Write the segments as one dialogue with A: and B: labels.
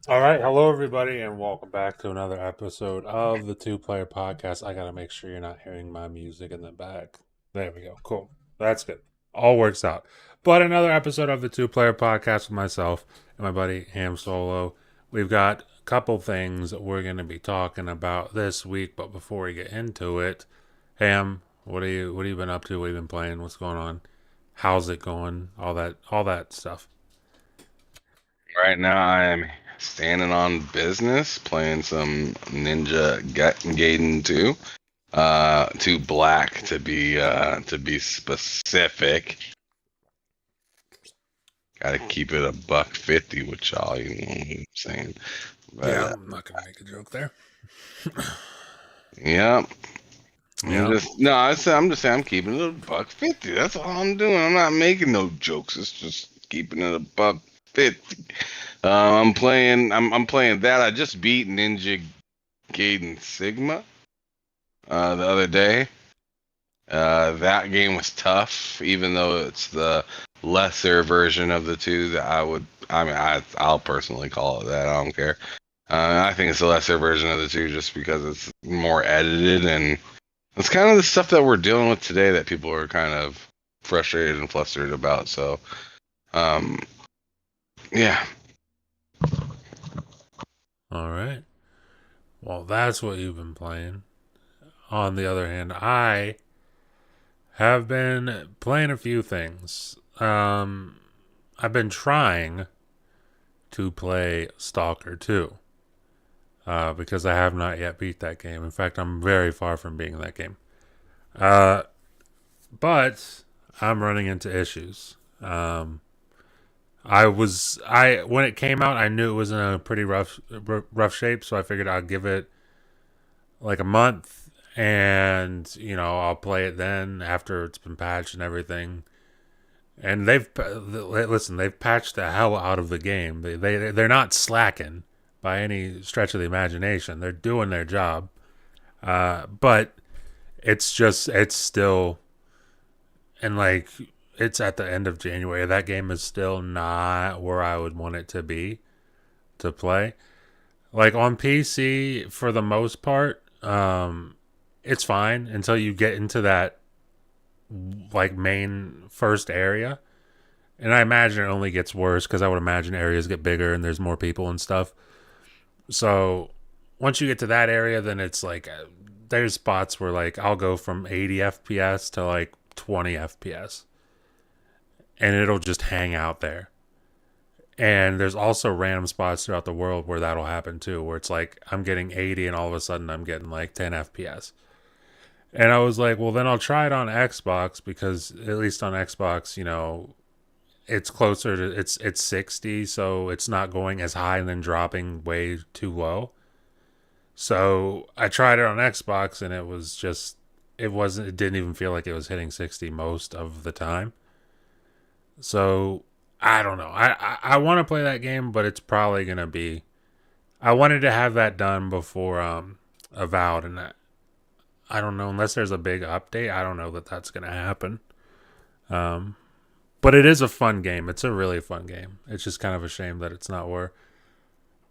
A: All right, hello everybody, and welcome back to another episode of the Two Player Podcast. I gotta make sure you're not hearing my music in the back. There we go. Cool. That's good. All works out. But another episode of the Two Player Podcast with myself and my buddy Ham Solo. We've got a couple things we're gonna be talking about this week, but before we get into it, Ham, what have you been up to? What have you been playing? What's going on? How's it going? All that stuff.
B: Right now, I am standing on business, playing some Gaiden 2. Too black to be specific. Got to keep it a buck 50 with y'all. You know what I'm saying? But
A: Yeah, I'm not gonna make a joke there.
B: yeah,
A: Yeah.
B: I'm just saying I'm keeping it a buck 50. That's all I'm doing. I'm not making no jokes. It's just keeping it a buck 50. I'm playing that. I just beat Ninja Gaiden Sigma the other day. That game was tough, even though it's the lesser version of the two that I'll personally call it that. I don't care. I think it's the lesser version of the two just because it's more edited, and it's kind of the stuff that we're dealing with today that people are kind of frustrated and flustered about. So, um, yeah.
A: All right. Well, that's what you've been playing. On the other hand, I have been playing a few things. I've been trying to play Stalker 2 because I have not yet beat that game. In fact, I'm very far from being that game. Uh, but I'm running into issues. I when it came out, I knew it was in a pretty rough shape, so I figured I'd give it like a month, and I'll play it then after it's been patched and everything. And they've patched the hell out of the game. They're not slacking by any stretch of the imagination. They're doing their job, but it's still, and like, it's at the end of January. That game is still not where I would want it to be to play. Like on PC, for the most part, it's fine until you get into that like main first area. And I imagine it only gets worse because I would imagine areas get bigger and there's more people and stuff. So once you get to that area, then it's like there's spots where like I'll go from 80 FPS to like 20 FPS, and it'll just hang out there. And there's also random spots throughout the world where that'll happen too, where it's like I'm getting 80 and all of a sudden I'm getting like 10 FPS. And I was like, well, then I'll try it on Xbox because at least on Xbox, it's closer to it's 60, so it's not going as high and then dropping way too low. So I tried it on Xbox and it didn't even feel like it was hitting 60 most of the time. So I don't know. I want to play that game, but it's probably gonna be. I wanted to have that done before Avowed, and I don't know unless there's a big update. I don't know that that's gonna happen. Um, but it is a fun game. It's a really fun game. It's just kind of a shame that it's not where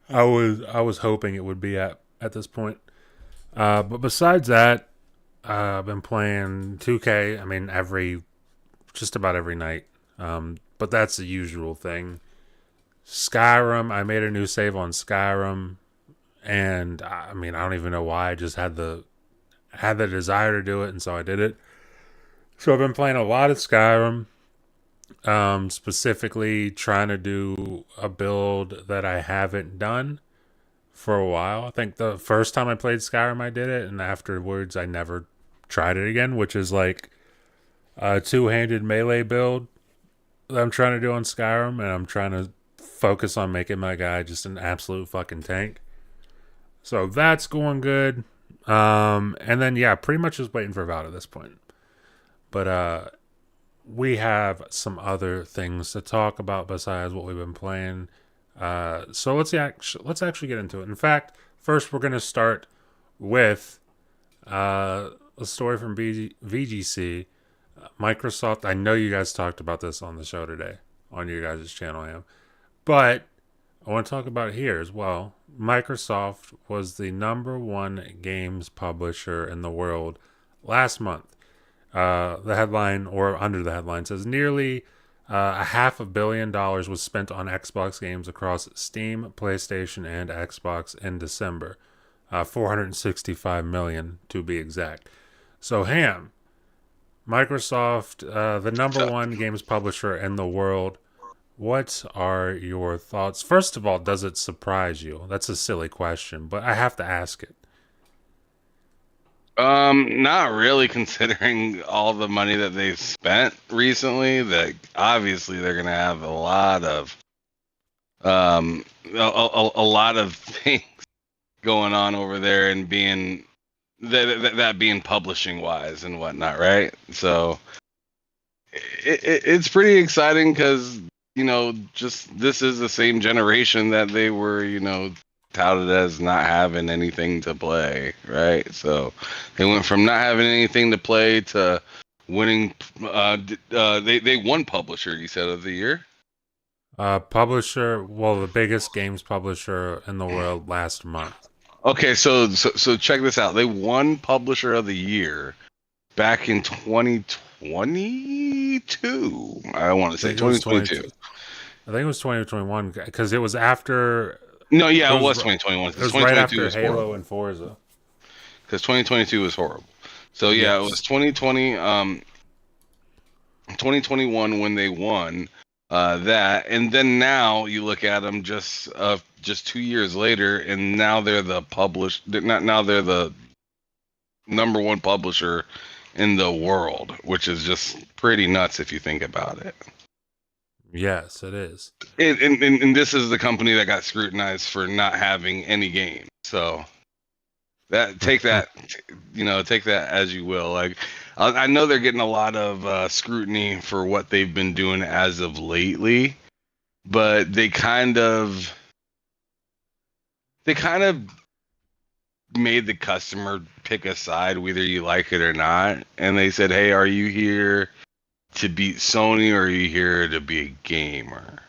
A: I was hoping it would be at this point. But besides that, I've been playing 2K. I mean, just about every night. But that's the usual thing. Skyrim. I made a new save on Skyrim, and I mean, I don't even know why. I just had the desire to do it, and so I did it. So I've been playing a lot of Skyrim. Specifically trying to do a build that I haven't done for a while. I think the first time I played Skyrim, I did it, and afterwards, I never tried it again, which is like a two-handed melee build that I'm trying to do on Skyrim, and I'm trying to focus on making my guy just an absolute fucking tank. So that's going good. And then yeah, pretty much just waiting for Val at this point. But we have some other things to talk about besides what we've been playing. So let's actually get into it. In fact, first we're gonna start with a story from VGC. Microsoft. I know you guys talked about this on the show today on your guys' channel, but I want to talk about here as well. Microsoft was the number one games publisher in the world last month. The headline, or under the headline, says nearly a $500 million was spent on Xbox games across Steam, PlayStation, and Xbox in December. 465 million to be exact. So, Ham, Microsoft, the number one games publisher in the world. What are your thoughts? First of all, does it surprise you? That's a silly question, but I have to ask it.
B: Not really considering all the money that they've spent recently. That obviously they're gonna have a lot of a lot of things going on over there and being that being publishing wise and whatnot, right? So it's pretty exciting because just this is the same generation that they were touted as not having anything to play, right? So they went from not having anything to play to winning. They won publisher, you said, of the year.
A: Publisher, well, the biggest games publisher in the world last month.
B: Okay, so check this out. They won publisher of the year back in 2022. I want to say 2022.
A: I think it was 2021 because it was after.
B: No, yeah, it was 2021.
A: It was right after Halo and Forza.
B: Because 2022 was horrible. So yeah, yes. It was 2020, 2021 when they won that, and then now you look at them just 2 years later, and now they're the now they're the number one publisher in the world, which is just pretty nuts if you think about it.
A: Yes, it is.
B: And this is the company that got scrutinized for not having any games. So take that as you will. Like, I know they're getting a lot of scrutiny for what they've been doing as of lately, but they kind of made the customer pick a side, whether you like it or not. And they said, "Hey, are you here to beat Sony, or are you here to be a gamer?"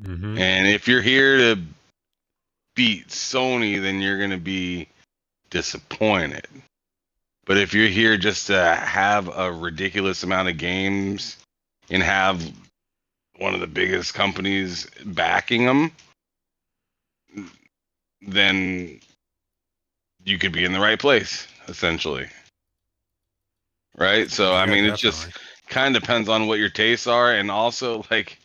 A: Mm-hmm.
B: And if you're here to beat Sony, then you're going to be disappointed. But if you're here just to have a ridiculous amount of games and have one of the biggest companies backing them, then you could be in the right place, essentially. Right? So, I mean, definitely. It just kind of depends on what your tastes are. And also, like,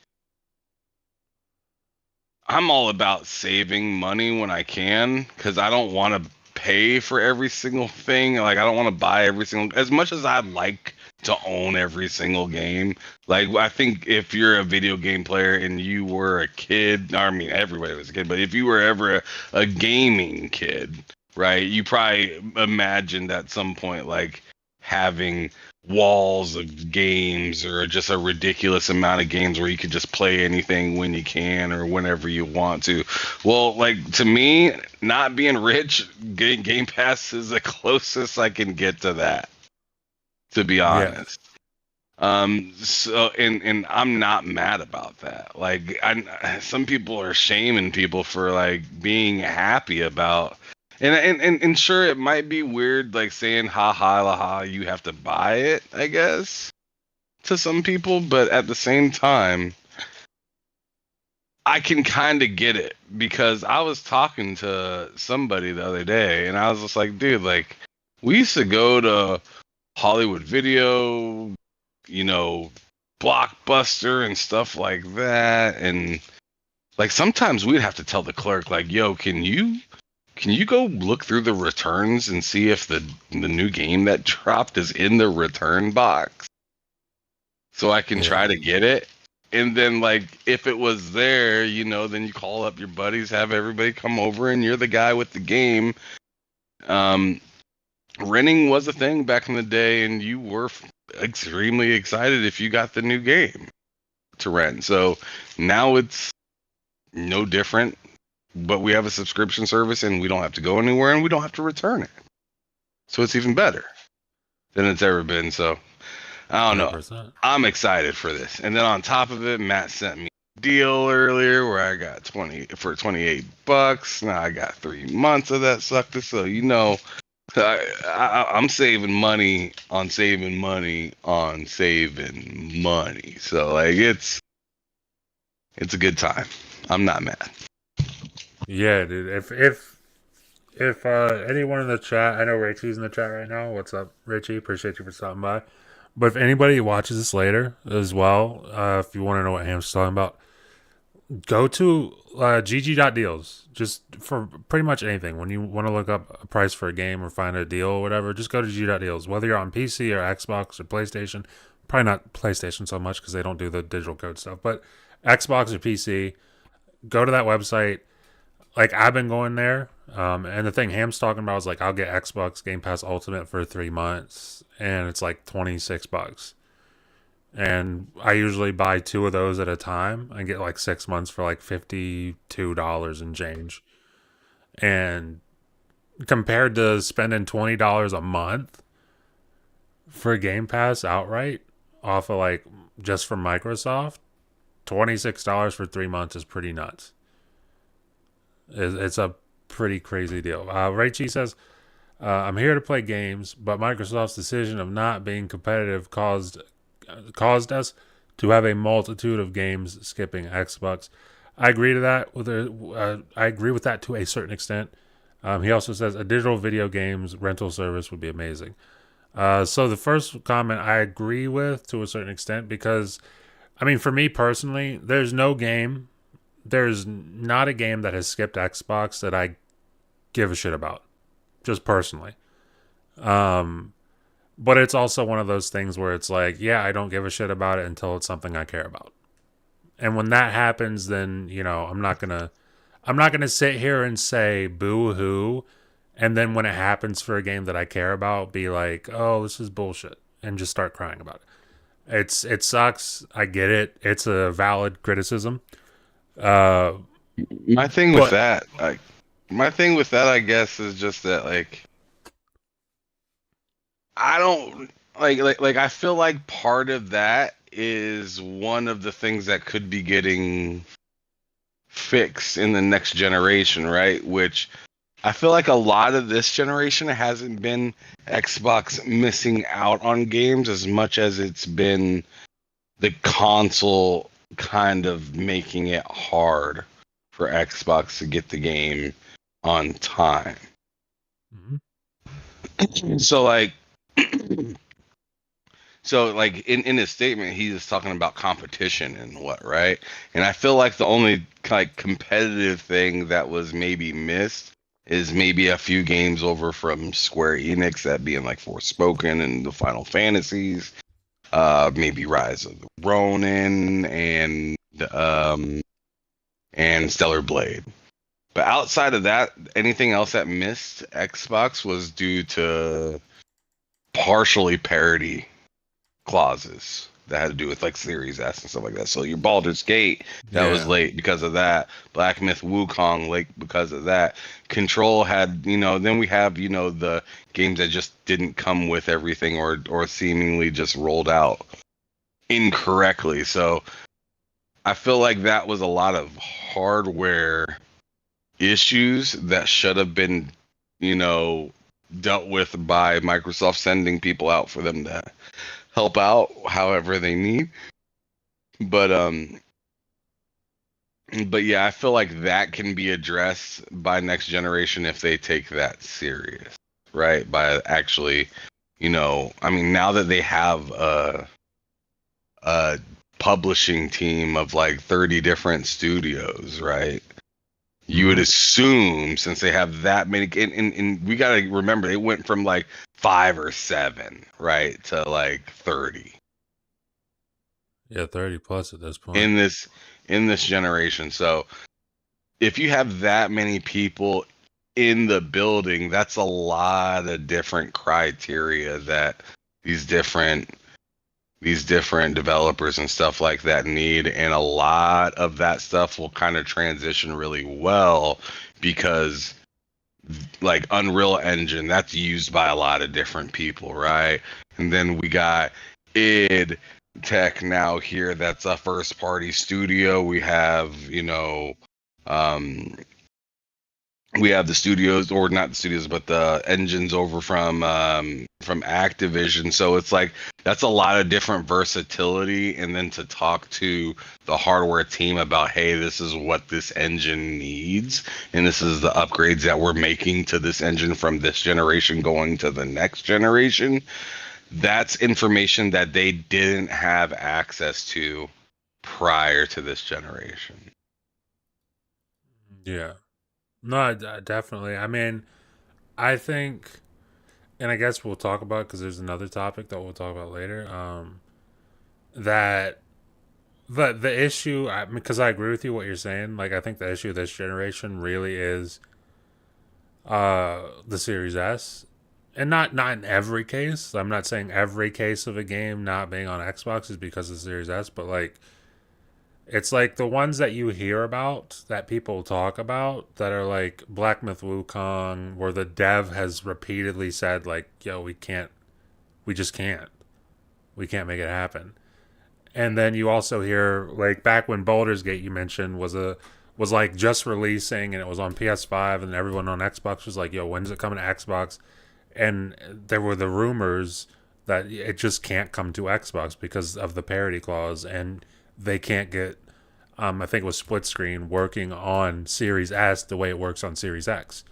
B: I'm all about saving money when I can, because I don't want to pay for every single thing. Like, I don't want to buy every single, as much as I'd like to own every single game. Like, I think if you're a video game player and you were a kid, I mean, everybody was a kid, but if you were ever a gaming kid, right, you probably imagined at some point, like, having walls of games or just a ridiculous amount of games where you could just play anything when you can or whenever you want to. Well, like, to me, not being rich, Game Pass is the closest I can get to that, to be honest. Yeah. So, and I'm not mad about that. Like, some people are shaming people for, like, being happy about. And sure, it might be weird, like, saying ha ha la ha, you have to buy it, I guess, to some people, but at the same time, I can kind of get it, because I was talking to somebody the other day, and I was just like, dude, like, we used to go to Hollywood Video, Blockbuster and stuff like that, and, like, sometimes we'd have to tell the clerk, like, yo, can you go look through the returns and see if the new game that dropped is in the return box, so I can try to get it? And then, like, if it was there, then you call up your buddies, have everybody come over, and you're the guy with the game. Renting was a thing back in the day, and you were extremely excited if you got the new game to rent. So now it's no different. But we have a subscription service, and we don't have to go anywhere, and we don't have to return it. So it's even better than it's ever been. So I don't know. 100%. I'm excited for this. And then on top of it, Matt sent me deal earlier where I got 20 for $28. Now I got 3 months of that sucker. So I'm saving money on saving money on saving money. So like it's a good time. I'm not mad.
A: Yeah, dude. If anyone in the chat, I know Richie's in the chat right now. What's up, Richie? Appreciate you for stopping by. But if anybody watches this later as well, if you want to know what Ham's talking about, go to gg.deals. Just for pretty much anything. When you want to look up a price for a game or find a deal or whatever, just go to gg.deals. Whether you're on PC or Xbox or PlayStation, probably not PlayStation so much because they don't do the digital code stuff, but Xbox or PC, go to that website. Like I've been going there, and the thing Ham's talking about is like I'll get Xbox Game Pass Ultimate for 3 months, and it's like $26. And I usually buy two of those at a time. I get like 6 months for like $52 and change. And compared to spending $20 a month for Game Pass outright off of like just from Microsoft, $26 for 3 months is pretty nuts. It's a pretty crazy deal. Raichi says, I'm here to play games, but Microsoft's decision of not being competitive caused us to have a multitude of games skipping Xbox. I agree to that. I agree with that to a certain extent. He also says a digital video games rental service would be amazing. So the first comment I agree with to a certain extent because, I mean, for me personally, there's not a game that has skipped Xbox that I give a shit about, just personally. But it's also one of those things where it's like, yeah, I don't give a shit about it until it's something I care about. And when that happens, then, I'm not gonna sit here and say boo hoo, and then when it happens for a game that I care about, be like, oh, this is bullshit, and just start crying about it. It sucks. I get it. It's a valid criticism.
B: My thing with that, I guess, is just that like I don't like I feel like part of that is one of the things that could be getting fixed in the next generation, right? Which I feel like a lot of this generation hasn't been Xbox missing out on games as much as it's been the console kind of making it hard for Xbox to get the game on time. Mm-hmm. So like in his statement, he was talking about competition and what, right? And I feel like the only like competitive thing that was maybe missed is maybe a few games over from Square Enix, that being like Forspoken and the Final Fantasies, maybe Rise of the Ronin and Stellar Blade. But outside of that, anything else that missed Xbox was due to partially parity clauses that had to do with like Series S and stuff like that. So your Baldur's Gate, that was late because of that. Black Myth Wukong late because of that. Control had, then we have, the games that just didn't come with everything or seemingly just rolled out incorrectly. So I feel like that was a lot of hardware issues that should have been, dealt with by Microsoft, sending people out for them to help out however they need. But yeah, I feel like that can be addressed by next generation if they take that serious, right? By actually, I mean, now that they have a publishing team of like 30 different studios, right? You would assume, since they have that many, and we got to remember, they went from like 5 or 7, right, to like 30.
A: Yeah, 30 plus at this point.
B: In this generation. So if you have that many people in the building, that's a lot of different criteria that these different developers and stuff like that need, and a lot of that stuff will kind of transition really well because like Unreal Engine, that's used by a lot of different people, right? And then we got id, tech now here that's a first party studio. We have, um, we have the studios, or not the studios, but the engines over from Activision. So it's like that's a lot of different versatility, and then to talk to the hardware team about, hey, this is what this engine needs, and this is the upgrades that we're making to this engine from this generation going to the next generation. That's information that they didn't have access to prior to this generation.
A: Yeah. No, definitely. I mean, I think, and I guess we'll talk about because there's another topic that we'll talk about later. That the issue, because I agree with you what you're saying. Like, I think the issue of this generation really is the Series S, and not in every case. I'm not saying every case of a game not being on Xbox is because of the Series S, but like it's like the ones that you hear about that people talk about that are like Black Myth Wukong, where the dev has repeatedly said like, "Yo, we just can't, we can't make it happen." And then you also hear like back when Baldur's Gate you mentioned was like just releasing and it was on PS5 and everyone on Xbox was like, "Yo, when's it coming to Xbox?" And there were the rumors that it just can't come to Xbox because of the parity clause, and they can't get I think it was split screen working on Series S the way it works on Series X.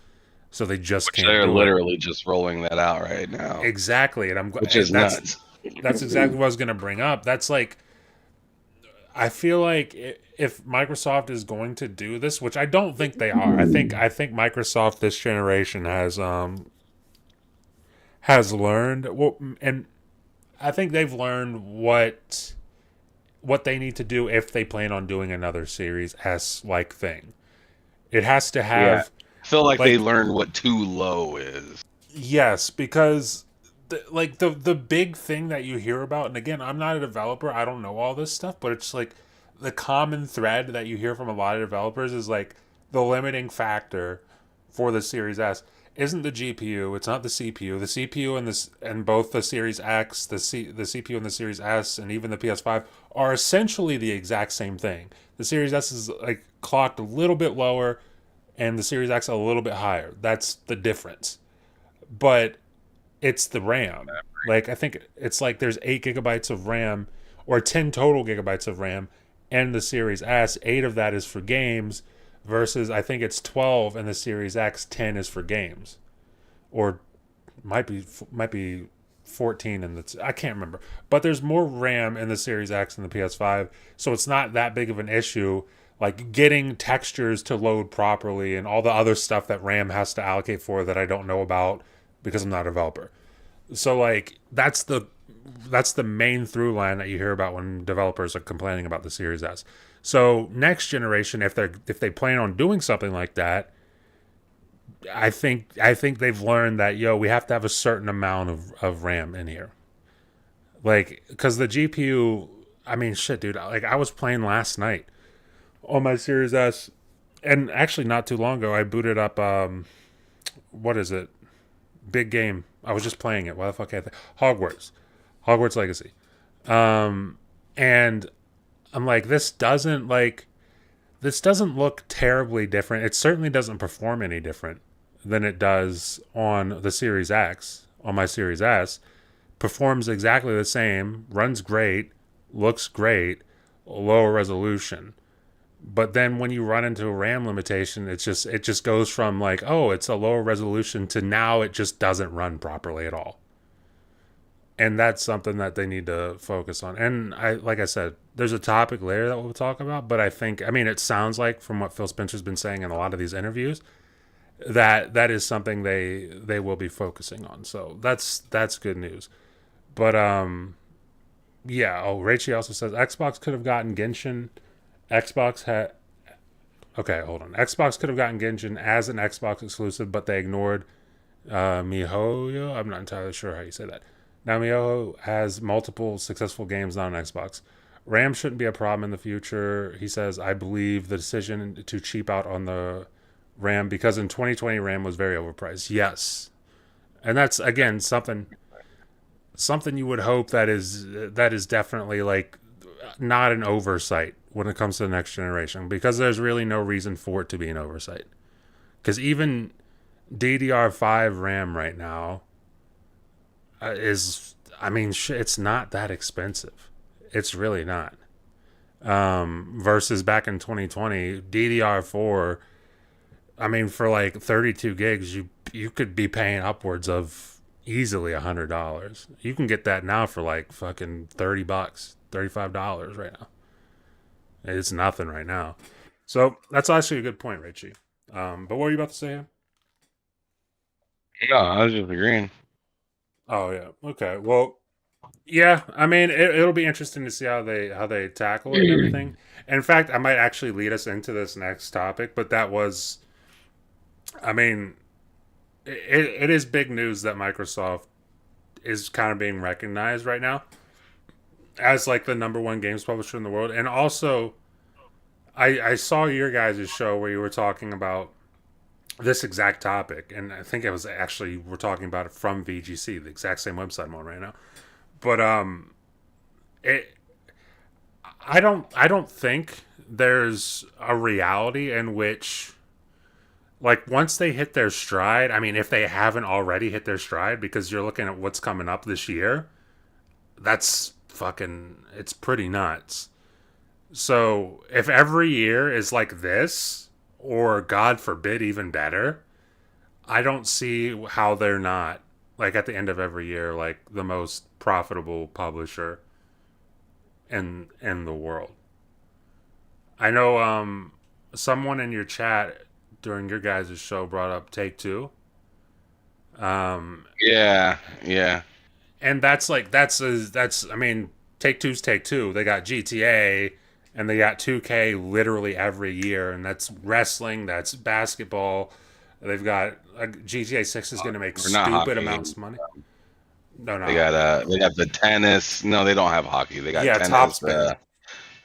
A: So they just
B: Which
A: can't
B: they're
A: do it.
B: literally just rolling that out right now,
A: Exactly, and
B: which is nuts.
A: that's exactly what I was gonna bring up. That's like I feel like if Microsoft is going to do this, which I don't think they are, I think Microsoft this generation has learned, well, and I think they've learned what they need to do if they plan on doing another Series S like thing. It has to
B: Yeah.
A: have
B: I feel like they
A: like
B: learned what too low is.
A: yes, because the big thing that you hear about, and again, I'm not a developer, I don't know all this stuff, but it's like the common thread that you hear from a lot of developers is like the limiting factor for the Series S isn't the GPU, it's not the CPU. The CPU and this and both the Series X, the CPU and the Series S, and even the PS5 are essentially the exact same thing. The Series S is like clocked a little bit lower, and the Series X a little bit higher. That's the difference. But it's the RAM. Like I think it's like there's 8 gigabytes of RAM or 10 total gigabytes of RAM, and the Series S, 8 of that is for games, versus I think it's 12 and the Series X, 10 is for games, or might be 14 and that's I can't remember. But there's more RAM in the Series X and the PS5, so it's not that big of an issue. Like getting textures to load properly and all the other stuff that RAM has to allocate for that I don't know about because I'm not a developer. So like that's the main through line that you hear about when developers are complaining about the Series S. So next generation, if they plan on doing something like that, I think they've learned that we have to have a certain amount of RAM in here. Like because the GPU, I mean shit, dude. Like I was playing last night on my Series S, and actually not too long ago I booted up what is it? Big game. I was just playing it. Why the fuck can't I Hogwarts Legacy. And I'm like, this doesn't look terribly different. It certainly doesn't perform any different than it does on the Series X. On my Series S, performs exactly the same, runs great, looks great, lower resolution. But then when you run into a RAM limitation, it just goes from like, oh, it's a lower resolution to now it just doesn't run properly at all. And that's something that they need to focus on. And like I said, there's a topic later that we'll talk about, but I mean it sounds like from what Phil Spencer's been saying in a lot of these interviews that that is something they will be focusing on. So that's good news. But yeah, oh, Rachie also says Xbox could have gotten Genshin. Xbox had Okay, hold on. Xbox could have gotten Genshin as an Xbox exclusive, but they ignored MiHoYo. I'm not entirely sure how you say that. Now MiHoYo has multiple successful games on Xbox. RAM shouldn't be a problem in the future. He says, I believe the decision to cheap out on the RAM because in 2020 RAM was very overpriced. Yes. And that's again something something you would hope that is definitely like not an oversight when it comes to the next generation, because there's really no reason for it to be an oversight. Because even DDR5 RAM right now is, I mean, it's not that expensive. It's really not. Versus back in 2020, DDR4. I mean, for like 32 gigs, you could be paying upwards of easily $100. You can get that now for like fucking $30, $35 right now. It's nothing right now. So that's actually a good point, Richie. But what were you about to say?
B: No, I was just agreeing.
A: Oh yeah. Okay. Well, yeah. I mean, it'll be interesting to see how they tackle it and everything. In fact, I might actually lead us into this next topic. But that was, I mean, it is big news that Microsoft is kind of being recognized right now as like the number one games publisher in the world. And also, I saw your guys' show where you were talking about this exact topic, and I think it was actually we're talking about it from VGC, the exact same website I'm on right now. But it I don't think there's a reality in which, like, once they hit their stride, I mean, if they haven't already hit their stride, because you're looking at what's coming up this year, that's fucking, it's pretty nuts. So if every year is like this, or God forbid, even better, I don't see how they're not, like, at the end of every year, like the most profitable publisher in the world. I know someone in your chat during your guys' show brought up Take Two. Um
B: Yeah, yeah,
A: and that's I mean, Take Two's Take Two. They got GTA and they got 2K literally every year, and that's wrestling, that's basketball. They've got GTA 6 is going to make
B: we're not
A: stupid
B: hockey.
A: amounts of money. No, not
B: They got
A: hockey.
B: they got the tennis. No, they don't have hockey. They got
A: Yeah, Top
B: tennis.
A: Spin.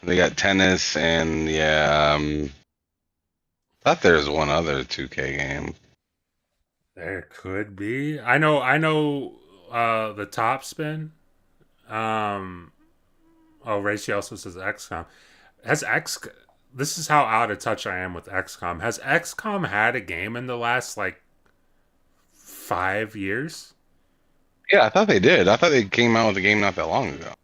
B: They got tennis and yeah. Thought there was one other 2K game.
A: There could be. I know the Top Spin. Um oh, Rachel also says XCOM. Has X This is how out of touch I am with XCOM. Has XCOM had a game in the last like 5 years?
B: Yeah, I thought they did. I thought they came out with a game not that long ago.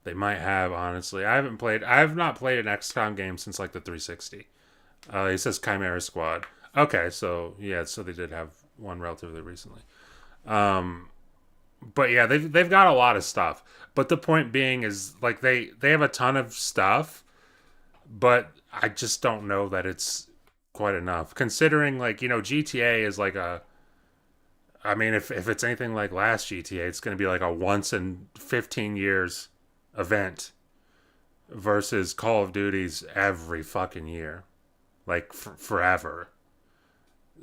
A: They might have, honestly. I have not played an XCOM game since like the 360. He says Chimera Squad. Okay, so yeah, so they did have one relatively recently. Um, but yeah, they've got a lot of stuff. But the point being is, like, they have a ton of stuff, but I just don't know that it's quite enough. Considering, like, GTA is like a, I mean, if it's anything like last GTA, it's going to be like a once in 15 years event versus Call of Duty's every fucking year, like forever.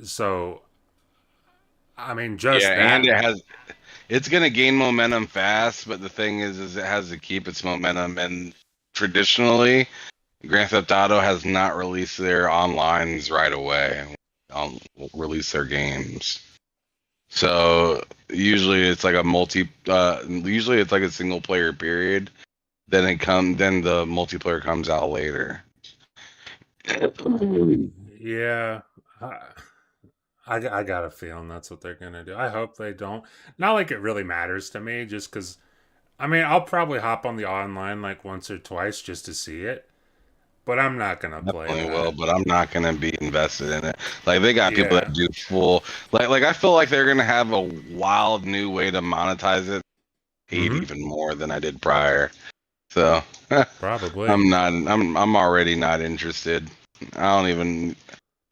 A: So, I mean,
B: Yeah,
A: just
B: and
A: that.
B: it's gonna gain momentum fast, but the thing is it has to keep its momentum. And traditionally, Grand Theft Auto has not released their onlines right away. Release their games. So usually it's like a usually it's like a single player period. Then the multiplayer comes out later.
A: Yeah, I got a feeling that's what they're gonna do. I hope they don't. Not like it really matters to me, just because. I mean, I'll probably hop on the online like once or twice just to see it, but I'm not gonna play
B: Definitely will,
A: that.
B: but I'm not gonna be invested in it. Like they got people
A: Yeah.
B: that do full like I feel like they're gonna have a wild new way to monetize it, hate
A: Mm-hmm.
B: even more than I did prior. So
A: Probably.
B: I'm already not interested. I don't even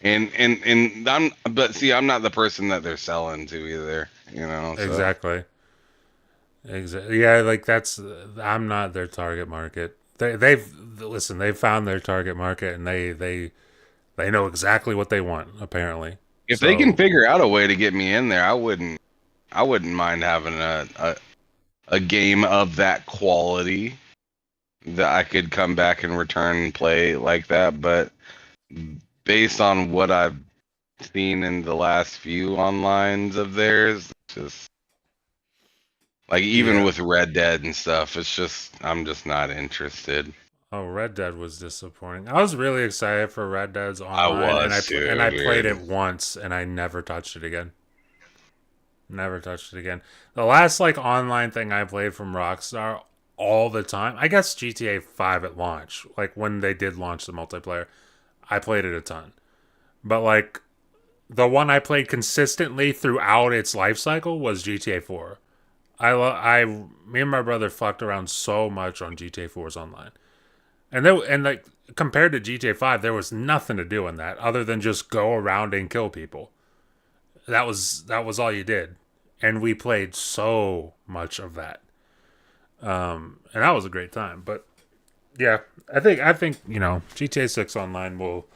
B: and I'm but see I'm not the person that they're selling to either, so
A: Exactly. Exactly. Yeah, like that's. I'm not their target market. They've listen. They've found their target market, and they know exactly what they want. Apparently.
B: if they can
A: So
B: figure out a way to get me in there, I wouldn't mind having a game of that quality that I could come back and return and play like that. But based on what I've seen in the last few onlines of theirs, just Like even
A: Yeah.
B: with Red Dead and stuff, it's just I'm just not interested.
A: Oh, Red Dead was disappointing. I was really excited for Red Dead's
B: I
A: online, and
B: was
A: and
B: too,
A: I played
B: dude.
A: it once, and I never touched it again. Never touched it again. The last like online thing I played from Rockstar all the time, I guess GTA 5 at launch, like when they did launch the multiplayer, I played it a ton. But like the one I played consistently throughout its life cycle was GTA 4. Me and my brother fucked around so much on GTA 4's online. And like compared to GTA 5, there was nothing to do in that other than just go around and kill people. That was all you did. And we played so much of that. And that was a great time. But yeah, I think, GTA 6 online will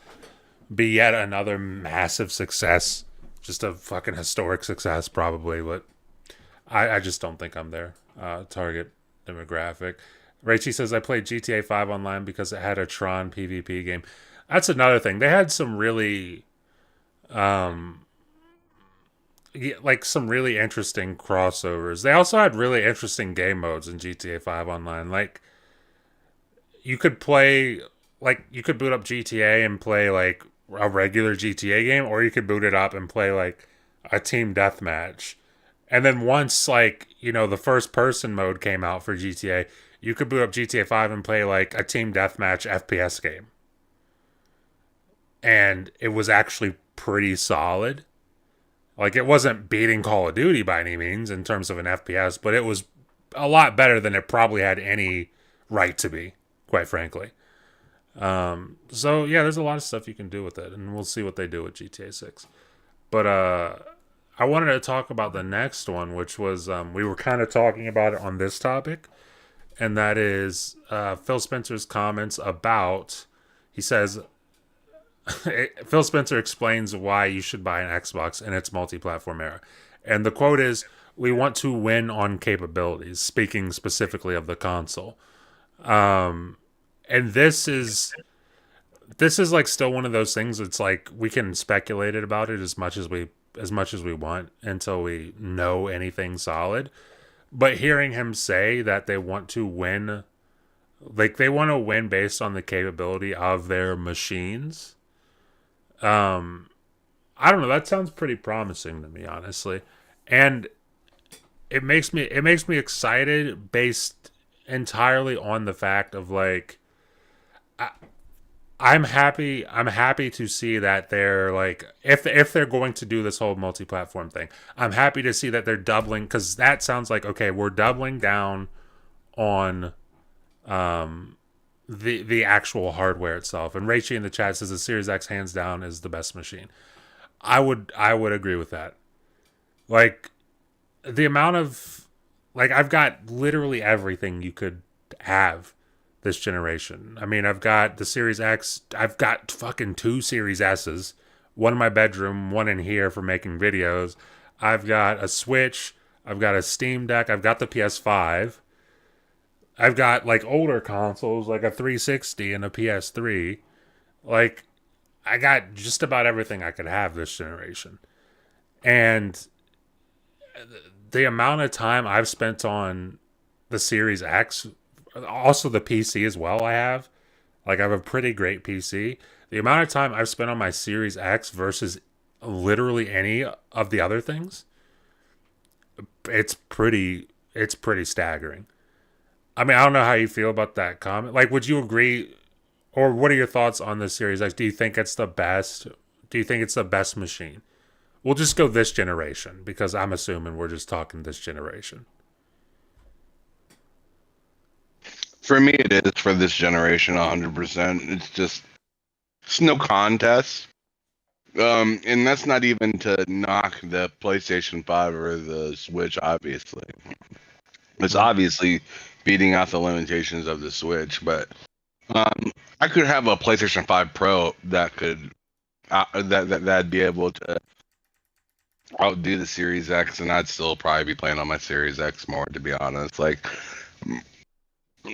A: be yet another massive success. Just a fucking historic success probably, but I just don't think I'm their target demographic. Rachie says I played GTA 5 online because it had a Tron PvP game. That's another thing. They had some really like some really interesting crossovers. They also had really interesting game modes in GTA 5 online. Like you could play you could boot up GTA and play like a regular GTA game, or you could boot it up and play like a team deathmatch. And then once the first person mode came out for GTA, you could boot up GTA 5 and play like a team deathmatch FPS game. And it was actually pretty solid. Like it wasn't beating Call of Duty by any means in terms of an FPS, but it was a lot better than it probably had any right to be, quite frankly. So yeah, there's a lot of stuff you can do with it, and we'll see what they do with GTA 6. But I wanted to talk about the next one, which was we were kind of talking about it on this topic, and that is Phil Spencer's comments about. He says Phil Spencer explains why you should buy an Xbox in its multi-platform era, and the quote is, "We want to win on capabilities." Speaking specifically of the console, and this is like still one of those things. It's like we can speculate about it as much as we want until we know anything solid. But hearing him say that they want to win, like they want to win based on the capability of their machines, I don't know. That sounds pretty promising to me, honestly, and it makes me excited based entirely on the fact of like I'm happy to see that they're like if they're going to do this whole multi-platform thing. I'm happy to see that they're doubling, cuz that sounds like okay, we're doubling down on the actual hardware itself. And Rachie in the chat says the Series X hands down is the best machine. I would agree with that. Like the amount of I've got literally everything you could have this generation. I mean, I've got the Series X, I've got fucking two Series S's, one in my bedroom, one in here for making videos. I've got a Switch, I've got a Steam Deck, I've got the PS5. I've got like older consoles like a 360 and a PS3. Like I got just about everything I could have this generation. And the amount of time I've spent on the Series X, also the PC as well, I have. Like, I have a pretty great PC. The amount of time I've spent on my Series X versus literally any of the other things, it's pretty staggering. I mean, I don't know how you feel about that comment. Like, would you agree, or what are your thoughts on the Series X? Do you think it's the best? Do you think it's the best machine? We'll just go this generation because I'm assuming we're just talking this generation.
B: For me, it is for this generation, 100%. It's no contest. And that's not even to knock the PlayStation 5 or the Switch, obviously. It's
A: Mm-hmm.
B: obviously beating out the limitations of the Switch, but I could have a PlayStation 5 Pro that could that'd be able to outdo the Series X, and I'd still probably be playing on my Series X more, to be honest. Like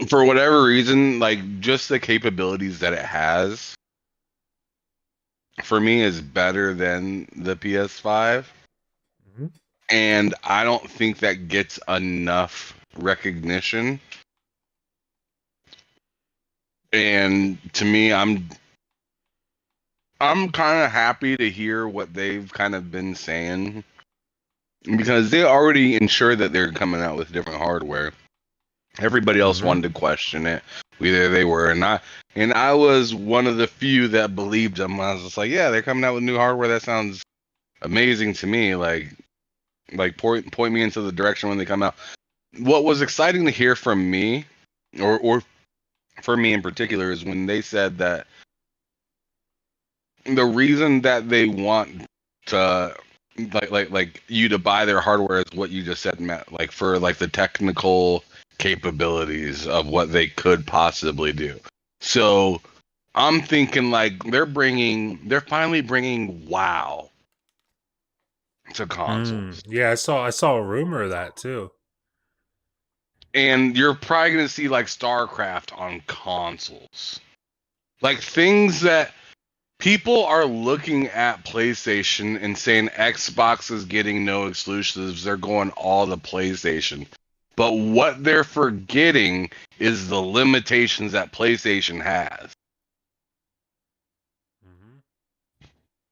B: for whatever reason, like just the capabilities that it has for me is better than the PS5.
A: Mm-hmm.
B: And I don't think that gets enough recognition. And to me, I'm kind of happy to hear what they've kind of been saying, because they already ensured that they're coming out with different hardware. Everybody else wanted to question it. Either they were or not. And I was one of the few that believed them. I was just like, yeah, they're coming out with new hardware. That sounds amazing to me. Like point me into the direction when they come out. What was exciting to hear from me, or for me in particular, is when they said that the reason that they want to like you to buy their hardware is what you just said, Matt, like for like the technical capabilities of what they could possibly do. So I'm thinking like they're finally bringing WoW to consoles.
A: Yeah, I saw a rumor of that too.
B: And you're probably going to see like StarCraft on consoles. Like things that people are looking at PlayStation and saying Xbox is getting no exclusives. They're going all to PlayStation. But what they're forgetting is the limitations that PlayStation has.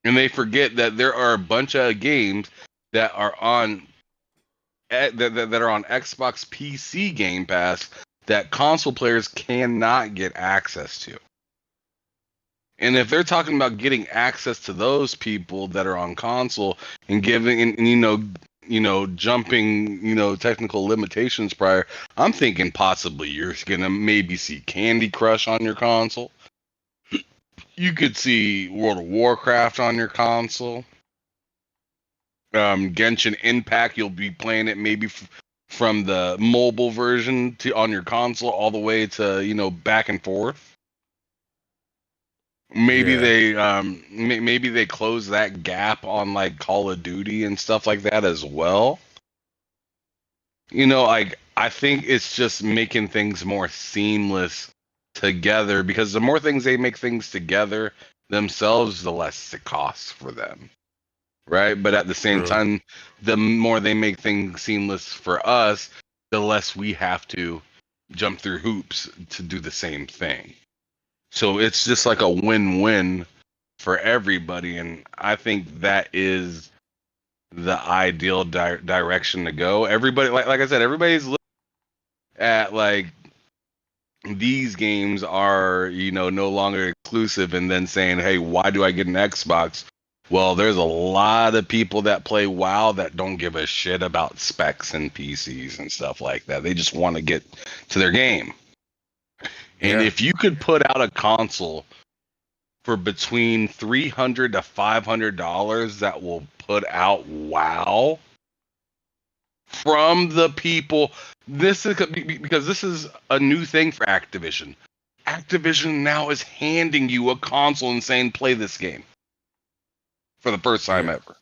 B: And they forget that there are a bunch of games that are on that are on Xbox PC Game Pass that console players cannot get access to. And if they're talking about getting access to those people that are on console and giving, and jumping, technical limitations prior, I'm thinking possibly you're gonna maybe see Candy Crush on your console. You could see World of Warcraft on your console. Genshin Impact, you'll be playing it maybe from the mobile version to on your console all the way to back and forth. Maybe they maybe they close that gap on like Call of Duty and stuff like that as well. Like I think it's just making things more seamless together, because the more things they make things together themselves, the less it costs for them. Right? But at the same time, the more they make things seamless for us, the less we have to jump through hoops to do the same thing. So it's just like a win-win for everybody, and I think that is the ideal direction to go. Everybody, like I said, everybody's looking at like these games are no longer exclusive, and then saying, "Hey, why do I get an Xbox?" Well, there's a lot of people that play WoW that don't give a shit about specs and PCs and stuff like that. They just want to get to their game. And if you could put out a console for between $300 to $500 that will put out WoW from the people, this is because this is a new thing for Activision. Activision now is handing you a console and saying, play this game for the first time ever.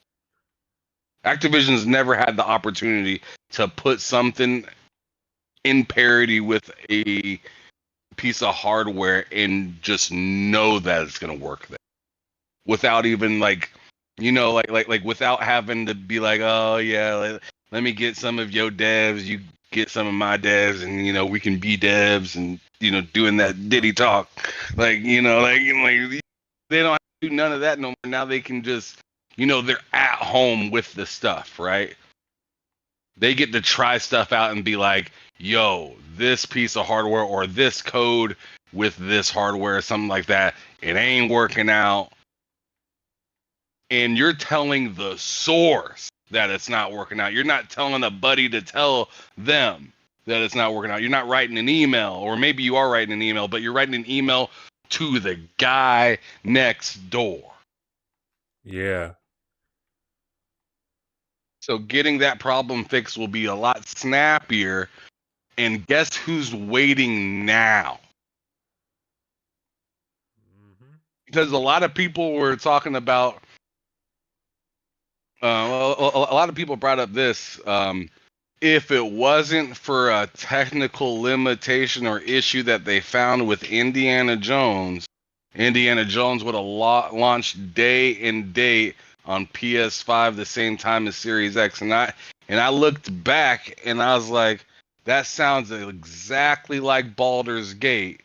B: Activision's never had the opportunity to put something in parity with a piece of hardware and just know that it's gonna work there, without even like without having to be like, oh yeah, let me get some of your devs, you get some of my devs, and we can be devs, and doing that Diddy talk, like they don't have to do none of that no more. Now they can just they're at home with the stuff, right? They get to try stuff out and be like, yo, this piece of hardware or this code with this hardware or something like that, it ain't working out. And you're telling the source that it's not working out. You're not telling a buddy to tell them that it's not working out. You're not writing an email, or maybe you are writing an email, but you're writing an email to the guy next door.
A: Yeah.
B: So getting that problem fixed will be a lot snappier. And guess who's waiting now? Because a lot of people were talking about, a lot of people brought up this. If it wasn't for a technical limitation or issue that they found with Indiana Jones would have launched day and date on PS5 the same time as Series X. And And I looked back and I was like, that sounds exactly like Baldur's Gate.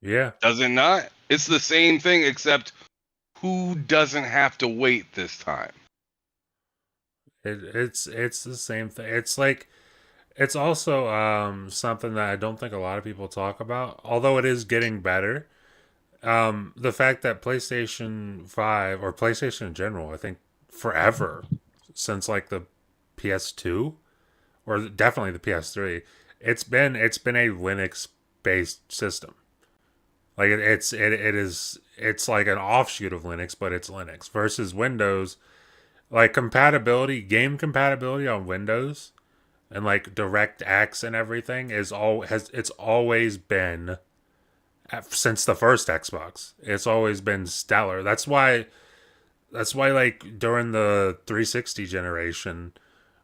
A: Yeah.
B: Does it not? It's the same thing, except who doesn't have to wait this time?
A: It's the same thing. It's like it's also something that I don't think a lot of people talk about, although it is getting better. The fact that PlayStation 5 or PlayStation in general, I think forever since like the PS2 or definitely the PS3, it's been a Linux based system. Like it's like an offshoot of Linux, but it's Linux versus Windows. Like compatibility, game compatibility on Windows and like DirectX and everything is all has it's always been since the first Xbox. It's always been stellar. That's why like during the 360 generation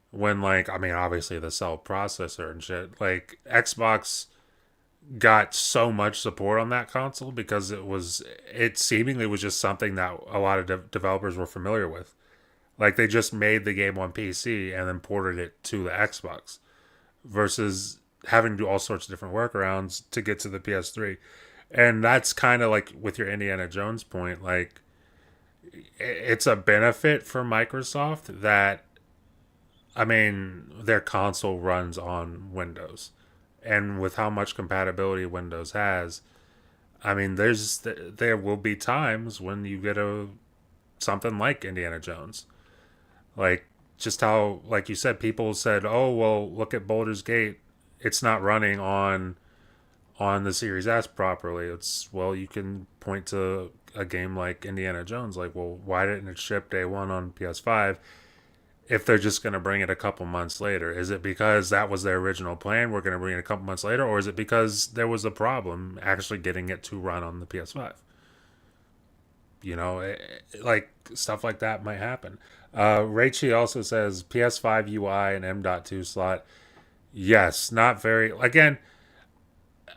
A: when like I mean obviously the cell processor and shit, like Xbox got so much support on that console because it seemingly was just something that a lot of developers were familiar with. Like they just made the game on PC and then ported it to the Xbox versus having to do all sorts of different workarounds to get to the PS3. And that's kind of like with your Indiana Jones point, like it's a benefit for Microsoft that I mean their console runs on Windows. And with how much compatibility Windows has, I mean there will be times when you get a something like Indiana Jones. Like just how like you said people said, "Oh, well, look at Baldur's Gate. It's not running on the Series S properly." It's well, you can point to a game like Indiana Jones like, "Well, why didn't it ship day 1 on PS5 if they're just going to bring it a couple months later? Is it because that was their original plan, we're going to bring it a couple months later, or is it because there was a problem actually getting it to run on the PS5?" Like stuff like that might happen. Raichi also says PS5 UI and M.2 slot. Yes, not very. Again,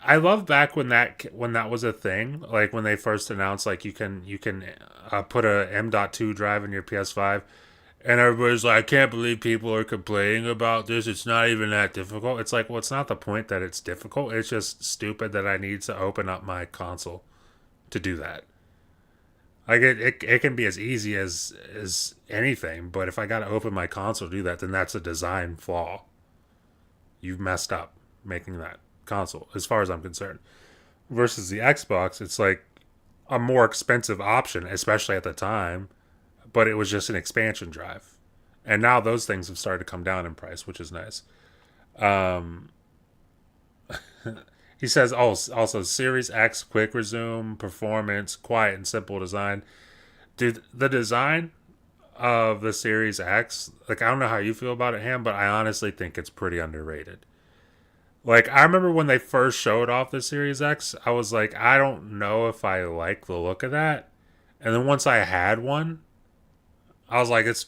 A: I love back when that was a thing. Like when they first announced, like you can put a M.2 drive in your PS5, and everybody's like, I can't believe people are complaining about this. It's not even that difficult. It's like, well, it's not the point that it's difficult. It's just stupid that I need to open up my console to do that. Like it can be as easy as anything, but if I gotta open my console to do that, then that's a design flaw. You've messed up making that console, as far as I'm concerned. Versus the Xbox, it's like a more expensive option, especially at the time, but it was just an expansion drive. And now those things have started to come down in price, which is nice. Um, he says also Series X quick resume, performance, quiet and simple design. Dude, the design of the Series X, like I don't know how you feel about it, Ham, but I honestly think it's pretty underrated. Like I remember when they first showed off the Series X, I was like, I don't know if I like the look of that. And then once I had one, I was like, it's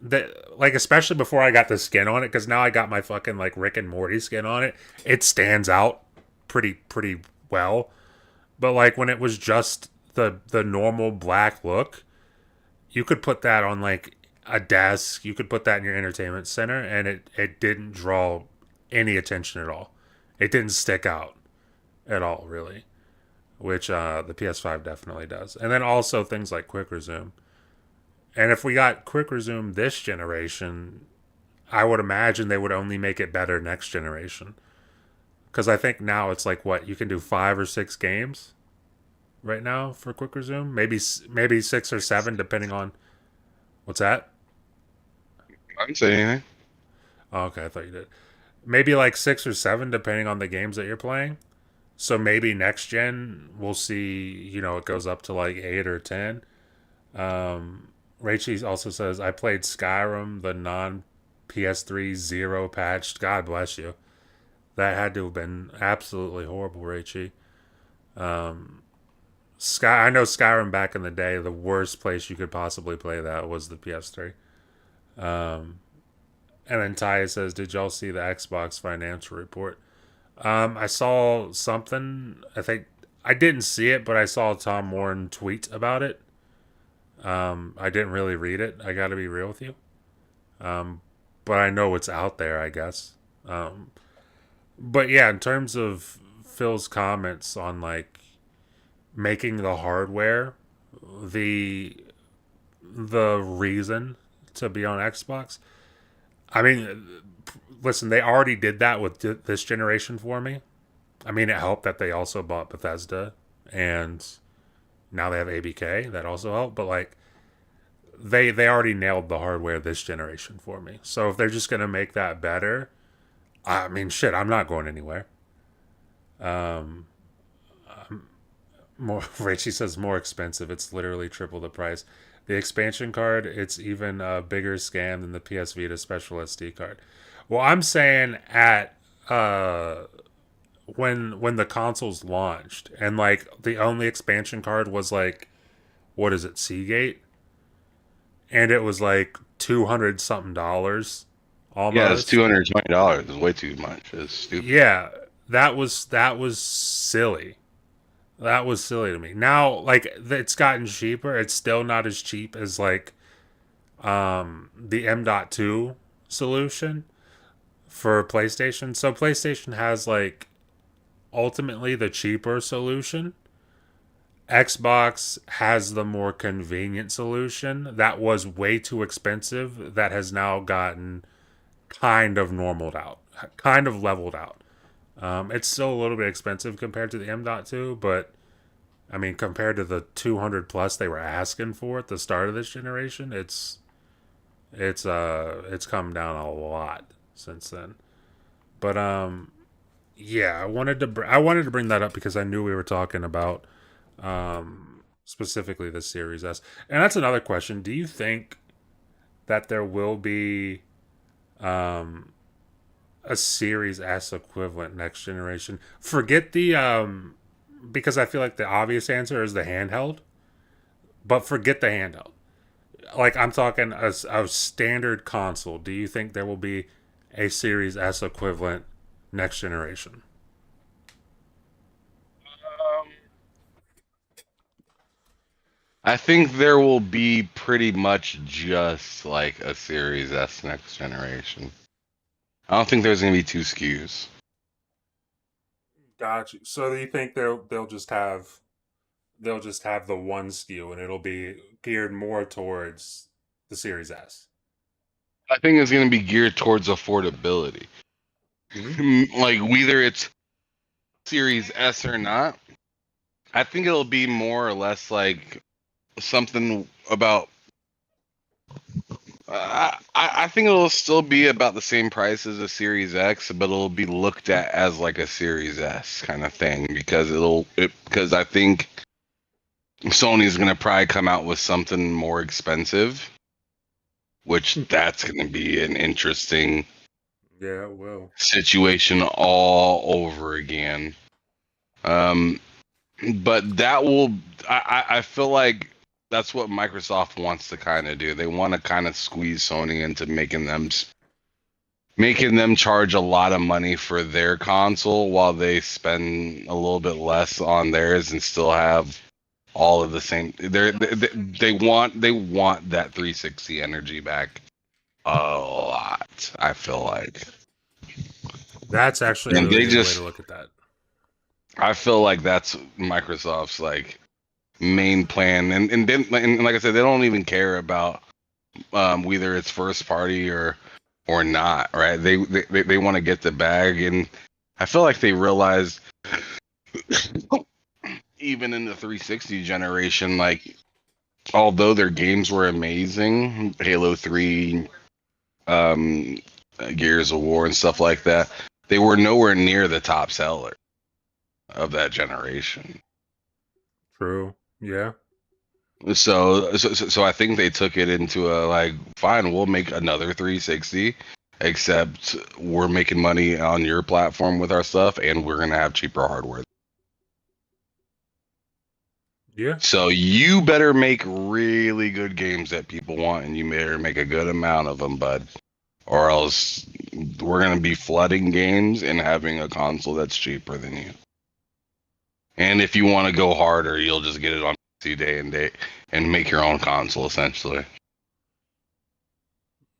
A: that like especially before I got the skin on it, because now I got my fucking like Rick and Morty skin on it. It stands out pretty well. But like when it was just the normal black look, you could put that on like a desk. You could put that in your entertainment center, and it didn't draw any attention at all. It didn't stick out at all, really, which the PS5 definitely does. And then also things like Quick Resume. And if we got Quick Resume this generation, I would imagine they would only make it better next generation. Because I think now it's like what you can do 5 or 6 games right now for Quick Resume. Maybe 6 or 7 depending on what's that.
B: I didn't say anything.
A: Oh, okay, I thought you did. Maybe like 6 or 7 depending on the games that you're playing. So maybe next gen we'll see. It goes up to like 8 or 10. Rachie also says I played Skyrim, the non PS3 zero patched. God bless you. That had to have been absolutely horrible, Rachie. I know Skyrim back in the day, the worst place you could possibly play that was the PS3. Um, and then Ty says, "Did y'all see the Xbox financial report?" I saw something. I think I didn't see it, but I saw Tom Warren tweet about it. I didn't really read it. I got to be real with you. But I know it's out there, I guess. Um, but yeah, in terms of Phil's comments on like making the hardware the the reason to be on Xbox. I mean, listen, they already did that with this generation for me. I mean, it helped that they also bought Bethesda and now they have ABK. That also helped, but like they already nailed the hardware this generation for me. So if they're just gonna make that better, I mean, shit, I'm not going anywhere. Um, more Rachie says more expensive. It's literally triple the price. The expansion card, it's even a bigger scam than the PS Vita special SD card. Well, I'm saying at uh when the consoles launched and like the only expansion card was like what is it, Seagate? And it was like 200 something dollars
B: Yeah, it's
A: almost.
B: $220. It's way too much. It's stupid.
A: Yeah, that was silly. That was silly to me. Now, like it's gotten cheaper. It's still not as cheap as like the M.2 solution for PlayStation. So PlayStation has like ultimately the cheaper solution. Xbox has the more convenient solution that was way too expensive that has now gotten kind of normaled out, kind of leveled out. It's still a little bit expensive compared to the M.2, but I mean, compared to the 200 plus they were asking for at the start of this generation, it's come down a lot since then. But yeah, I wanted to bring that up because I knew we were talking about specifically the Series S, and that's another question. Do you think that there will be um a Series S equivalent next generation? Forget the because I feel like the obvious answer is the handheld, but forget the handheld. Like I'm talking a standard console. Do you think there will be a Series S equivalent next generation?
B: Um, I think there will be pretty much just like a Series S next generation. I don't think there's gonna be two SKUs.
A: Got you. So you think they'll just have the one SKU and it'll be geared more towards the Series S.
B: I think it's gonna be geared towards affordability.
A: Mm-hmm.
B: Like whether it's Series S or not, I think it'll be more or less like something about. I think it'll still be about the same price as a Series X, but it'll be looked at as like a Series S kind of thing because I think Sony's gonna probably come out with something more expensive, which that's gonna be an interesting
A: Yeah, it will.
B: situation all over again. Um, but that will I feel like that's what Microsoft wants to kind of do. They want to kind of squeeze Sony into making them charge a lot of money for their console while they spend a little bit less on theirs and still have all of the same. They want that 360 energy back a lot. I feel like,
A: That's actually a
B: and
A: really
B: they
A: good way to
B: just
A: look at that.
B: I feel like that's Microsoft's like main plan, and like I said, they don't even care about whether it's first party or not, right? They want to get the bag, and I feel like they realized even in the 360 generation, like although their games were amazing, Halo 3, um, Gears of War, and stuff like that, they were nowhere near the top seller of that generation.
A: True. Yeah.
B: So I think they took it into a like, fine, we'll make another 360, except we're making money on your platform with our stuff, and we're gonna have cheaper hardware.
A: Yeah.
B: So you better make really good games that people want, and you better make a good amount of them, bud, or else we're gonna be flooding games and having a console that's cheaper than you. And if you want to go harder, you'll just get it on PC day and date and make your own console essentially.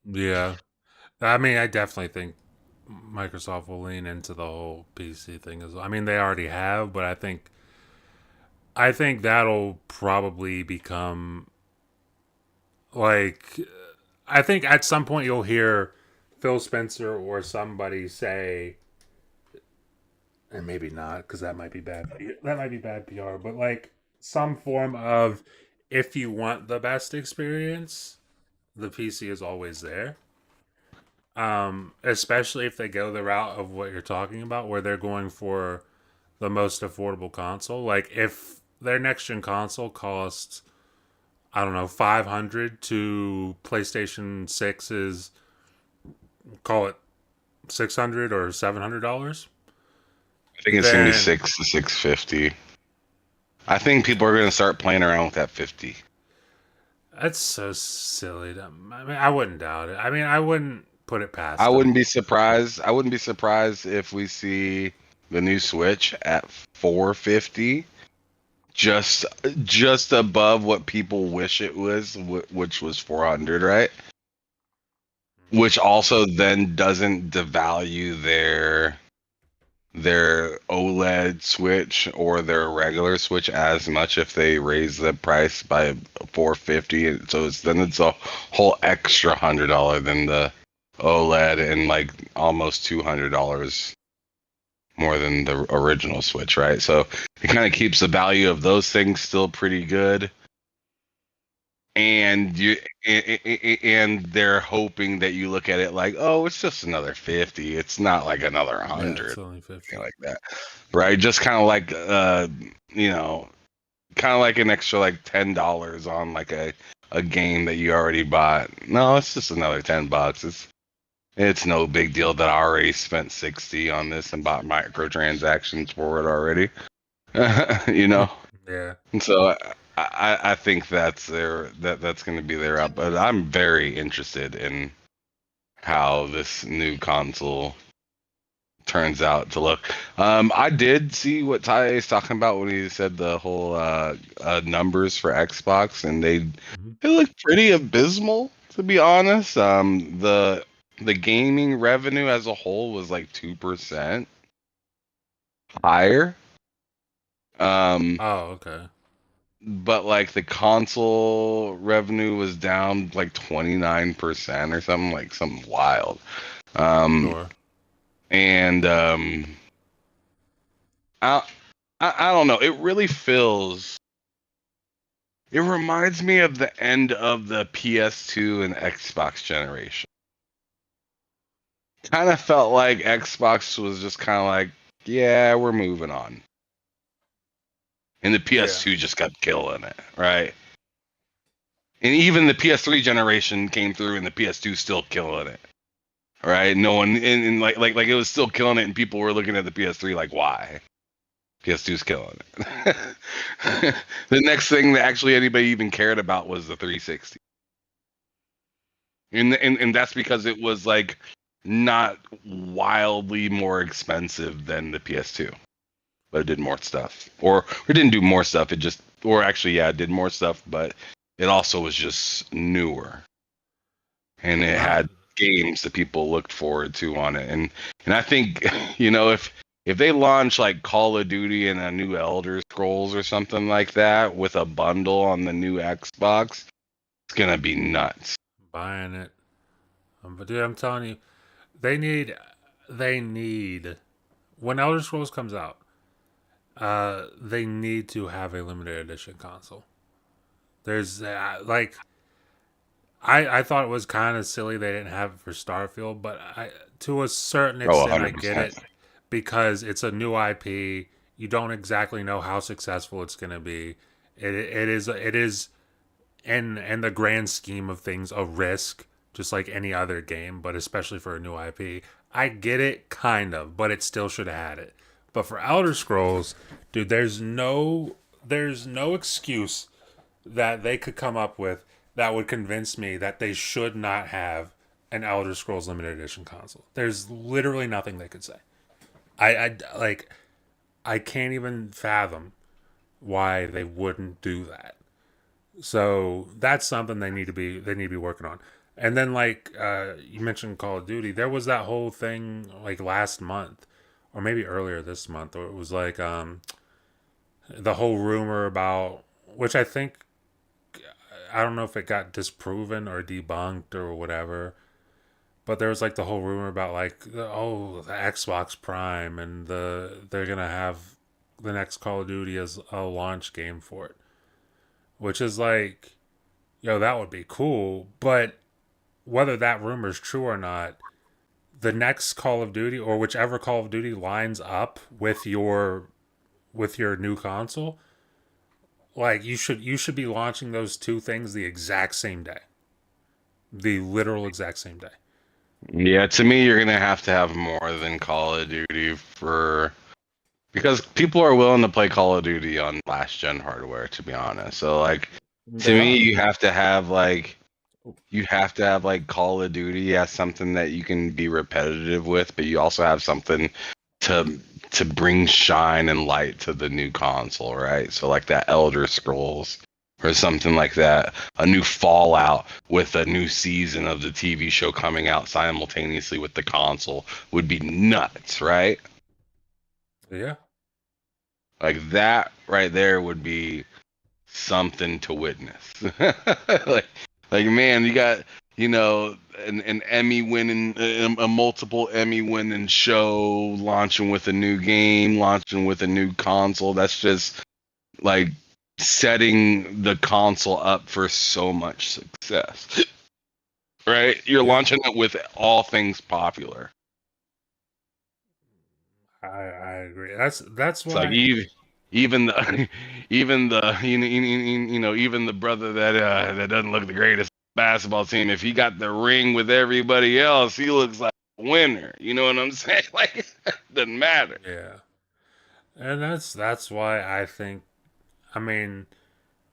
A: Yeah. I mean, I definitely think Microsoft will lean into the whole PC thing as well. I mean, they already have, but I think that'll probably become like I think at some point you'll hear Phil Spencer or somebody say, and maybe not because that might be bad. That might be bad PR, but like some form of if you want the best experience, the PC is always there. Especially if they go the route of what you're talking about, where they're going for the most affordable console. Like if their next gen console costs, I don't know, 500 to PlayStation 6 is call it 600 or $700,
B: I think it's gonna be
A: then
B: 6 to 650. I think people are gonna start playing around with that 50.
A: that's so silly. I mean, I wouldn't doubt it. I mean, I wouldn't put it
B: I
A: past them.
B: wouldn't be surprised. I wouldn't be surprised if we see the new Switch at 450, just just above what people wish it was, which was 400, right? Which also then doesn't devalue their OLED Switch or their regular Switch as much if they raise the price by 450. So it's a whole extra $100 than the OLED and like almost $200 more than the original Switch, right? So it kind of keeps the value of those things still pretty good. And and they're hoping that you look at it like, oh, it's just another 50. It's not like another
A: Yeah, it's
B: 100,
A: only 50.
B: like that, right? Just kind of like you know, kind of like an extra like $10 on like a game that you already bought. No, it's just another $10. It's no big deal that I already spent 60 on this and bought microtransactions for it already. you know,
A: Yeah.
B: and so I think that's going to be their up. But I'm very interested in how this new console turns out to look. I did see what Ty is talking about when he said the whole numbers for Xbox, and
A: Mhm.
B: they look pretty abysmal, to be honest. The gaming revenue as a whole was like 2% higher. Um,
A: Oh, okay.
B: but like the console revenue was down like 29% or something, like something wild. Um,
A: Sure.
B: and I, I don't know. It really feels. It reminds me of the end of the PS2 and Xbox generation. Kind of felt like Xbox was just kind of like, yeah, we're moving on, and the
A: Yeah.
B: PS2 just kept killing it, right? And even the PS3 generation came through, and the PS2 still killing it, right? No one, and like it was still killing it, and people were looking at the PS3 like, why? PS2's killing it. The next thing that actually anybody even cared about was the 360. And that's because it was like not wildly more expensive than the PS2, but it did more stuff. Or it didn't do more stuff, it just or actually yeah, it did more stuff, but it also was just newer. And it
A: Not
B: had games that people looked forward to on it. And I think, if they launch like Call of Duty and a new Elder Scrolls or something like that with a bundle on the new Xbox, it's gonna be nuts.
A: buying it. But dude, I'm telling you, they need they need when Elder Scrolls comes out, they need to have a limited edition console. There's like I thought it was kind of silly they didn't have it for Starfield, but I to a certain
B: Oh,
A: extent I get
B: 100%.
A: it because it's a new IP. You don't exactly know how successful it's going to be. It is in the grand scheme of things a risk, just like any other game, but especially for a new IP. I get it, kind of, but it still should have had it. But for Elder Scrolls, dude, there's no excuse that they could come up with that would convince me that they should not have an Elder Scrolls limited edition console. There's literally nothing they could say. Like I can't even fathom why they wouldn't do that. So that's something they need to be working on. And then like you mentioned Call of Duty, there was that whole thing like last month or maybe earlier this month, or it was like the whole rumor about, which I think, I don't know if it got disproven or debunked or whatever, but there was like the whole rumor about like the Xbox Prime and they're gonna have the next Call of Duty as a launch game for it, which is like, yo, that would be cool. But whether that rumor is true or not, the next Call of Duty or whichever Call of Duty lines up with your new console, like you should be launching those two things the exact same day, the literal exact same day.
B: Yeah, to me, you're gonna have to have more than Call of Duty for because people are willing to play Call of Duty on last gen hardware, to be honest. So like to
A: They
B: me,
A: are.
B: you have to have like Call of Duty as something that you can be repetitive with, but you also have something to to bring shine and light to the new console, right? So like that Elder Scrolls or something like that, a new Fallout with a new season of the TV show coming out simultaneously with the console would be nuts, right?
A: Yeah.
B: Like that right there would be something to witness. like, like man, you got an Emmy winning, a multiple Emmy winning show launching with a new game, launching with a new console. That's just like setting the console up for so much success. Right? You're
A: Yeah.
B: launching it with all things popular.
A: I agree. That's
B: It's like
A: why.
B: even the even the even the brother that doesn't look the greatest basketball team, if he got the ring with everybody else, he looks like a winner. You know what I'm saying? Like doesn't matter.
A: Yeah. And that's why I think, I mean,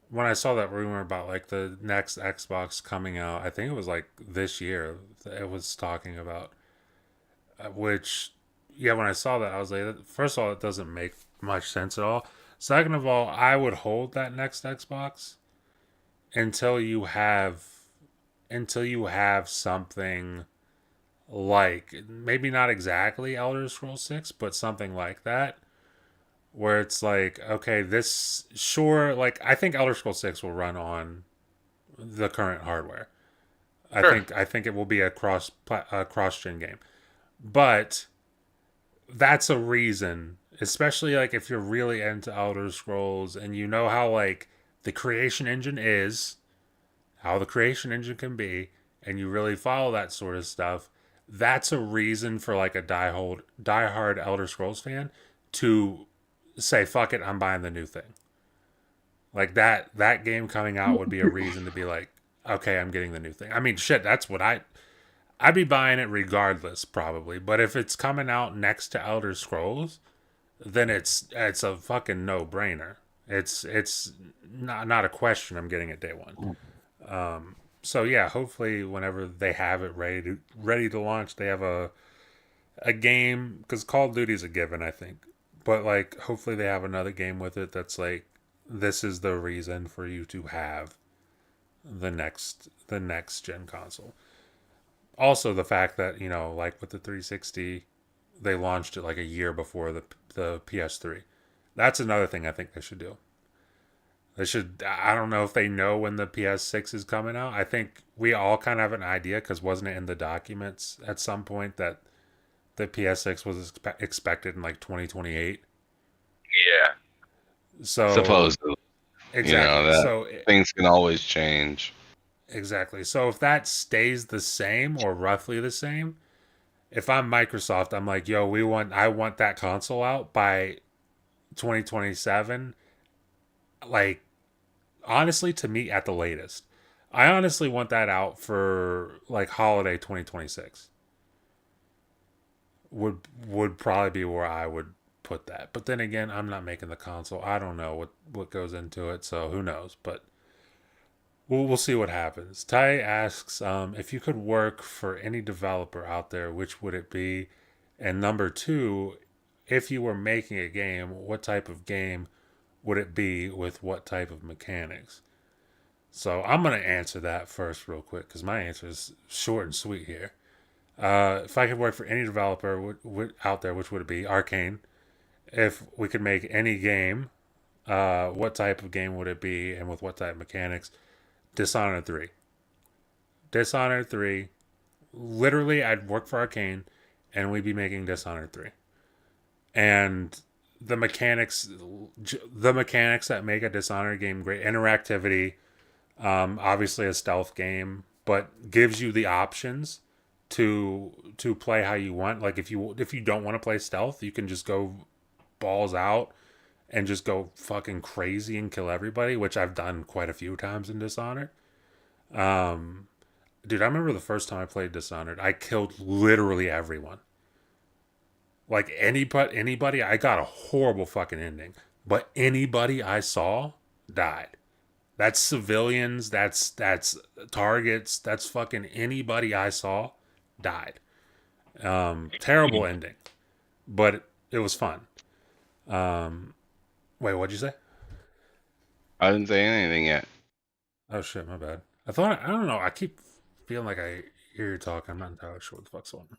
A: when I saw that rumor about like the next Xbox coming out, I think it was like this year it was talking about, which, yeah, when I saw that, I was like, first of all, it doesn't make much sense at all. Second of all, I would hold that next Xbox until you have something like, maybe not exactly Elder Scrolls 6, but something like that, where it's like, okay, this, sure, like I think Elder Scrolls 6 will run on the current hardware.
B: Sure.
A: I think it will be a cross gen game. But that's a reason, especially like if you're really into Elder Scrolls and you know how like the creation engine is, how the creation engine can be, and you really follow that sort of stuff, that's a reason for like a diehard Elder Scrolls fan to say, fuck it, I'm buying the new thing. Like that game coming out would be a reason to be like, okay, I'm getting the new thing. I mean, shit, that's what I'd be buying it regardless, probably. But if it's coming out next to Elder Scrolls, then it's a fucking no brainer. It's not a question. I'm getting it day one. So yeah, hopefully whenever they have it ready to launch, they have a game, because Call of Duty is a given, I think. But like, hopefully they have another game with it that's like, this is the reason for you to have the next gen console. Also, the fact that, like with the 360, they launched it like a year before the PS3. That's another thing I think they should do. They should. I don't know if they know when the PS6 is coming out. I think we all kind of have an idea, because wasn't it in the documents at some point that the PS6 was expected in like 2028?
B: Yeah.
A: So
B: Supposedly,
A: exactly.
B: that things can always change.
A: Exactly. So if that stays the same or roughly the same, if I'm Microsoft, I'm like, yo, I want that console out by 2027. Like, honestly, to me, at the latest. I honestly want that out for like holiday 2026. Would probably be where I would put that. But then again, I'm not making the console. I don't know what goes into it, so who knows. But we'll see what happens. Ty asks, if you could work for any developer out there, which would it be? And number two, if you were making a game, what type of game would it be with what type of mechanics? So I'm gonna answer that first, real quick, because my answer is short and sweet here. If I could work for any developer out there, which would it be? Arcane. If we could make any game, what type of game would it be, and with what type of mechanics? Dishonored 3. Dishonored 3. Literally, I'd work for Arcane, and we'd be making Dishonored 3. And the mechanics, the mechanics that make a Dishonored game great, interactivity, obviously a stealth game, but gives you the options to play how you want. Like if you don't want to play stealth, you can just go balls out and just go fucking crazy and kill everybody, which I've done quite a few times in Dishonored. Um, Dude, I remember the first time I played Dishonored, I killed literally everyone. Like anybody, I got a horrible fucking ending, but anybody I saw died. That's civilians, that's targets, that's fucking anybody I saw died. Terrible ending, but it was fun. Um, Wait, what'd you say?
B: I didn't say anything yet.
A: Oh shit, my bad. I don't know. I keep feeling like I hear you talking. I'm not entirely sure what the fuck's going on.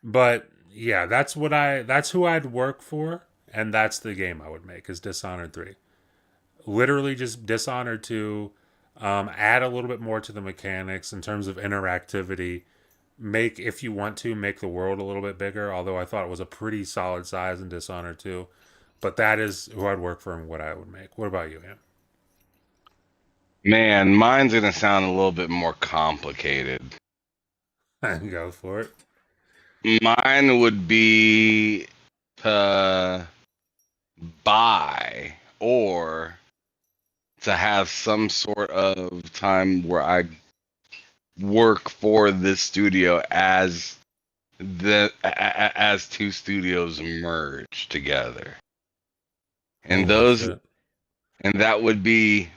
A: But yeah, that's who I'd work for, and that's the game I would make is Dishonored 3. Literally just Dishonored 2. Add a little bit more to the mechanics in terms of interactivity. Make, if you want to, make the world a little bit bigger, although I thought it was a pretty solid size in Dishonored 2. But that is who I'd work for and what I would make. What about you,
B: Man, mine's gonna sound a little bit more complicated.
A: Ham? Go for it.
B: Mine would be to buy or to have some sort of time where I work for this studio as as two studios merge together. And
A: Holy
B: those
A: shit.
B: and that would be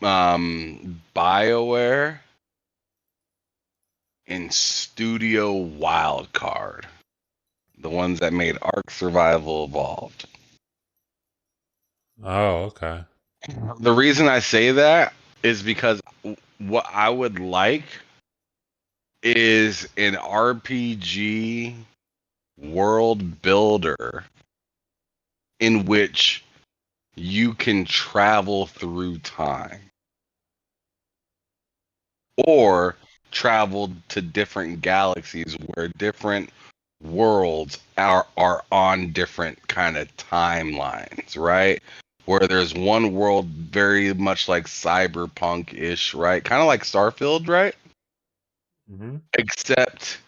B: BioWare and Studio Wildcard, the ones that made Ark Survival Evolved.
A: Oh, okay.
B: The reason I say that is because what I would like is an RPG world builder in which you can travel through time or travel to different galaxies where different worlds are on different kind of timelines, right? Where there's one world very much like cyberpunk-ish, right? Kind of like Starfield, right?
A: Mm-hmm.
B: Except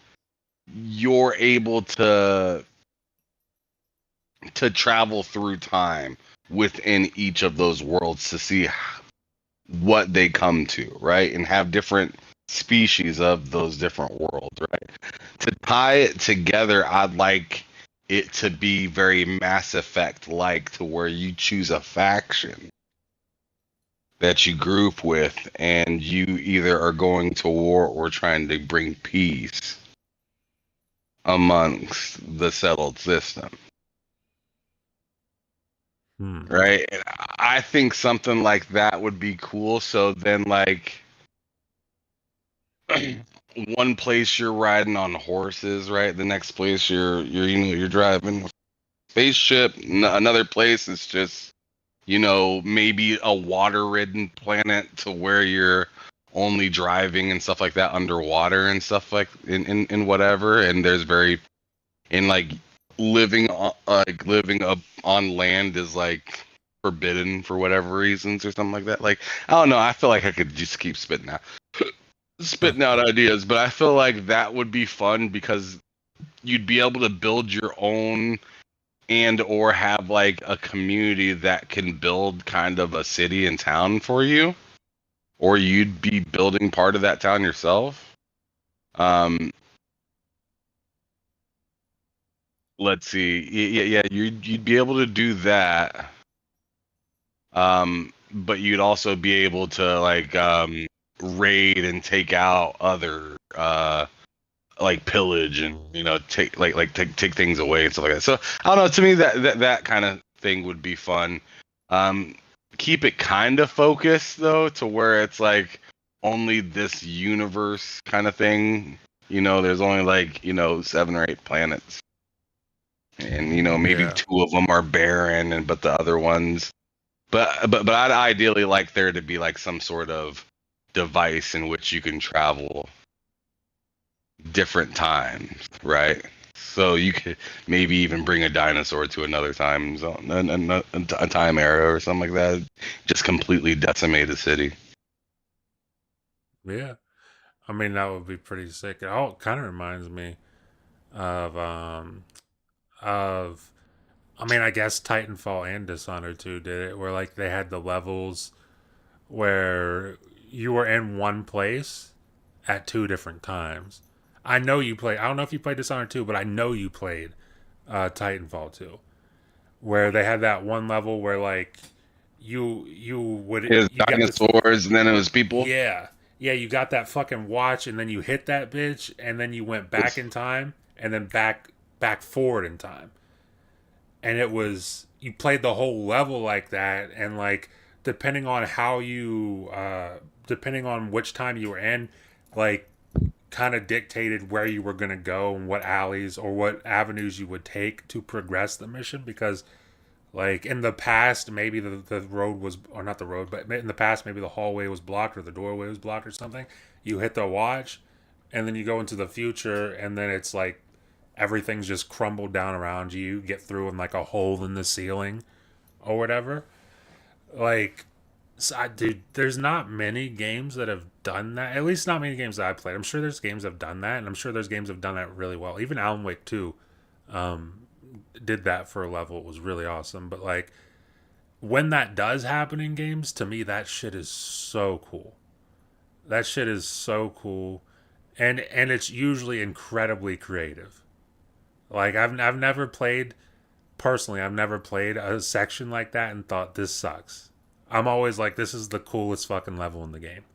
B: you're able to travel through time within each of those worlds to see what they come to, right? And have different species of those different worlds, right? To tie it together, I'd like it to be very Mass Effect like, to where you choose a faction that you group with and you either are going to war or trying to bring peace amongst the settled system.
A: Hmm.
B: Right? And I think something like that would be cool. So then, like, one place you're riding on horses, right? The next place you're driving a spaceship. Another place is just maybe a water-ridden planet to where you're only driving and stuff like that underwater and stuff in whatever. And there's very in like living up on land is like forbidden for whatever reasons or something like that. Like, I don't know. I feel like I could just keep spitting out ideas, but I feel like that would be fun because you'd be able to build your own and or have like a community that can build kind of a city and town for you, or you'd be building part of that town yourself. Um, let's see. Yeah, you'd be able to do that. But you'd also be able to like raid and take out other like pillage and take take things away and stuff like that. So I don't know. To me, that kind of thing would be fun. Um, keep it kind of focused though, to where it's like only this universe kind of thing. There's only like 7 or 8 planets, and maybe
A: Yeah.
B: 2 of them are barren, but the other ones. But I'd ideally like there to be like some sort of device in which you can travel different times, right? So you could maybe even bring a dinosaur to another time zone, a time era or something like that. Just completely decimate a city.
A: Yeah. I mean, that would be pretty sick. It all kind of reminds me of of I mean, I guess Titanfall and Dishonored 2 did it, where like they had the levels where you were in one place at two different times. I know you played. I don't know if you played Dishonored 2, but I know you played Titanfall 2, where they had that one level where like you would
B: It was
A: you get this.
B: dinosaurs, and then it was people.
A: Yeah, yeah, you got that fucking watch, and then you hit that bitch, and then you went back in time, and then back forward in time, and it was you played the whole level like that, and like depending on how you depending on which time you were in, like kind of dictated where you were gonna go and what alleys or what avenues you would take to progress the mission. Because like in the past, maybe the road was, or not the road, but in the past, maybe the hallway was blocked or the doorway was blocked or something. You hit the watch, and then you go into the future, and then it's like everything's just crumbled down around you. You get through in like a hole in the ceiling or whatever. Like, dude, there's not many games that have done that. At least not many games that I played. I'm sure there's games that have done that, and I'm sure there's games that have done that really well. Even Alan Wake 2 did that for a level. It was really awesome. But like when that does happen in games, to me that shit is so cool. That shit is so cool, and it's usually incredibly creative. Like I've never played personally. I've never played a section like that and thought this sucks. I'm always like, this is the coolest fucking level in the game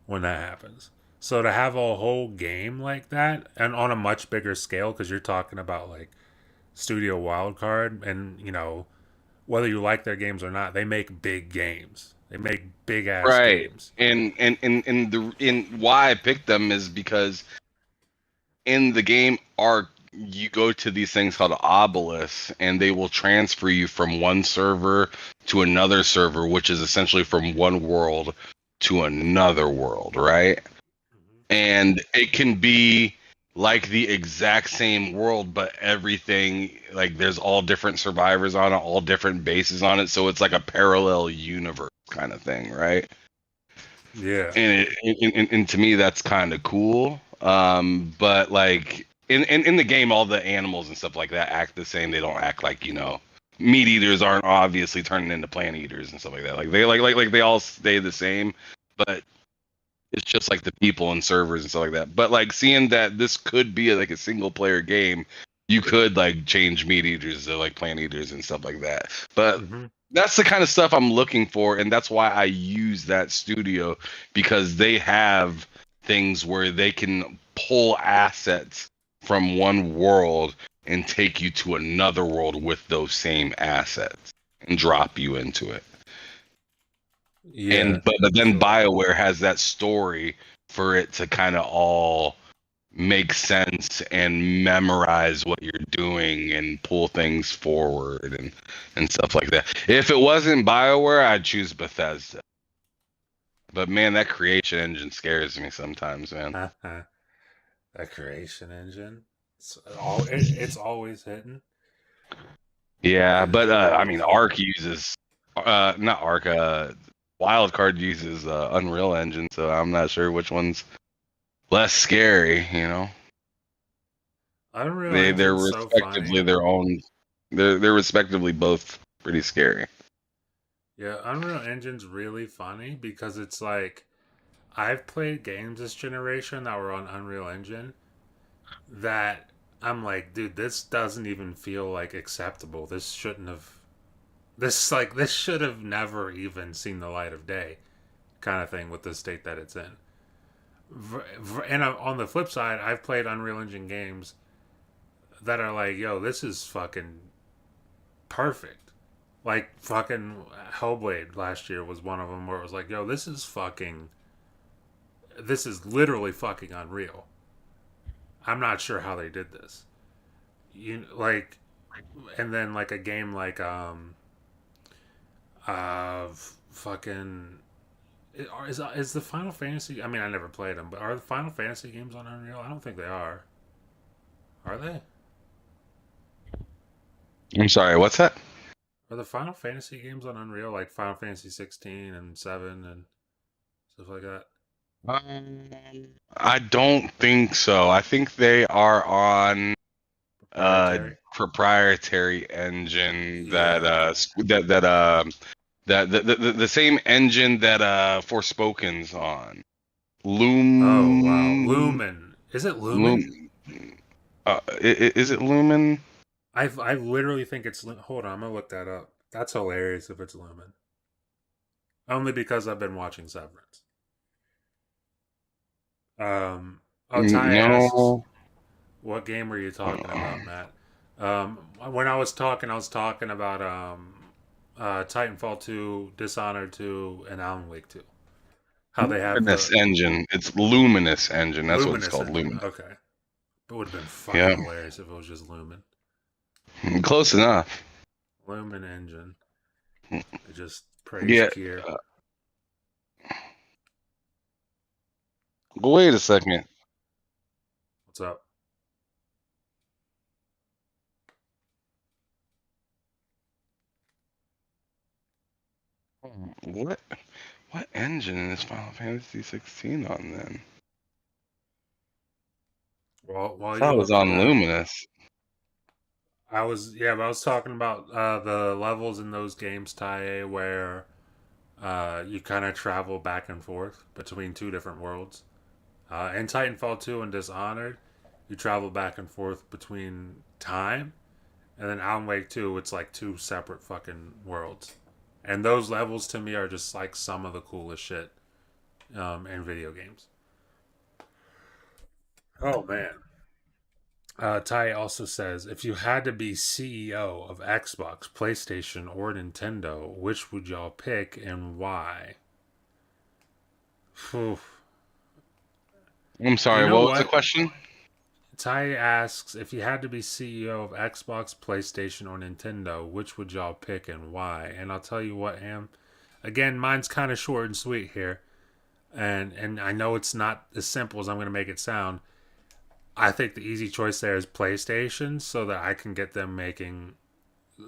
A: when that happens. So to have a whole game like that and on a much bigger scale, because you're talking about like Studio Wildcard, and whether you like their games or not, they make big games. They make big ass
B: Right.
A: games.
B: And why I picked them is because in the game arc, you go to these things called obelisks, and they will transfer you from one server to another server, which is essentially from one world to another world, right? And it can be like the exact same world, but everything, like there's all different survivors on it, all different bases on it, so it's like a parallel universe kind of thing, right?
A: Yeah.
B: And to me that's kind of cool. But like in the game, all the animals and stuff like that act the same. They don't act like meat eaters aren't obviously turning into plant eaters and stuff like that. Like they like they all stay the same, but it's just like the people and servers and stuff like that. But like seeing that this could be like a single player game, you could like change meat eaters to like plant eaters and stuff like that. But
A: Mm-hmm.
B: that's the kind of stuff I'm looking for, and that's why I use that studio, because they have things where they can pull assets from one world and take you to another world with those same assets and drop you into it.
A: Yeah.
B: But then
A: So
B: BioWare has that story for it to kind of all make sense and memorize what you're doing and pull things forward and stuff like that. If it wasn't BioWare, I'd choose Bethesda. But man, that creation engine scares me sometimes, man.
A: that creation engine, it's always hitting.
B: Yeah,
A: It is
B: but I mean,
A: always
B: Arc
A: hitting.
B: uses not Arc. Wildcard uses Unreal Engine, so I'm not sure which one's less scary.
A: Unreal
B: They're
A: Engine's so funny.
B: respectively their own. They're respectively both pretty scary.
A: Yeah, Unreal Engine's really funny because it's like I've played games this generation that were on Unreal Engine that I'm like, dude, this doesn't even feel like acceptable. This shouldn't have. This should have never even seen the light of day, kind of thing with the state that it's in. And on the flip side, I've played Unreal Engine games that are like, yo, this is fucking perfect. Like fucking Hellblade last year was one of them where it was like, yo, this is literally fucking unreal. I'm not sure how they did this. You like, and then like a game like fucking is the Final Fantasy? I mean, I never played them, but are the Final Fantasy games on Unreal? I don't think they are. Are they?
B: I'm sorry, what's that?
A: Are the Final Fantasy games on Unreal like Final Fantasy 16 and 7 and stuff like that?
B: Um, I don't think so. I think they are on
A: Proprietary?
B: proprietary engine that
A: Yeah.
B: the same engine that Forspoken's on.
A: Oh wow,
B: Loom
A: Lumen. Is it Lumen?
B: Loom is it Lumen?
A: I literally think it's. Hold on, I'm gonna look that up. That's hilarious if it's Lumen. Only because I've been watching Severance. Um. Oh, Ty asks,
B: No.
A: "What game were you talking about, Matt?" When I was talking about Titanfall 2, Dishonored 2, and Alan Wake 2. How they have
B: Luminous
A: the
B: engine. It's Luminous engine. That's what it's
A: Luminous
B: called.
A: engine.
B: Luminous.
A: Okay, it would have been fucking
B: Yeah.
A: hilarious if it was just Lumen.
B: Close enough.
A: Lumen engine. They just praise
B: Yeah.
A: Kier.
B: uh, Wait a second.
A: What's up?
B: What engine is Final Fantasy 16 on then?
A: Well,
B: I
A: while you
B: thought it was
A: look for
B: on
A: that,
B: Luminous.
A: but I was talking about the levels in those games, Ty, where you kind of travel back and forth between two different worlds. In Titanfall 2 and Dishonored, you travel back and forth between time, and then Alan Wake 2, it's like two separate fucking worlds. And those levels to me are just like some of the coolest shit in video games. Oh man. Ty also says, if you had to be CEO of Xbox, PlayStation, or Nintendo, which would y'all pick and why? Phew.
B: I'm
A: You
B: sorry,
A: know
B: what was the
A: what?
B: question?
A: Ty asks, if you had to be CEO of Xbox, PlayStation, or Nintendo, which would y'all pick and why? And I'll tell you what, Ham. Again, mine's kind of short and sweet here, and I know it's not as simple as I'm going to make it sound. I think the easy choice there is PlayStation, so that I can get them making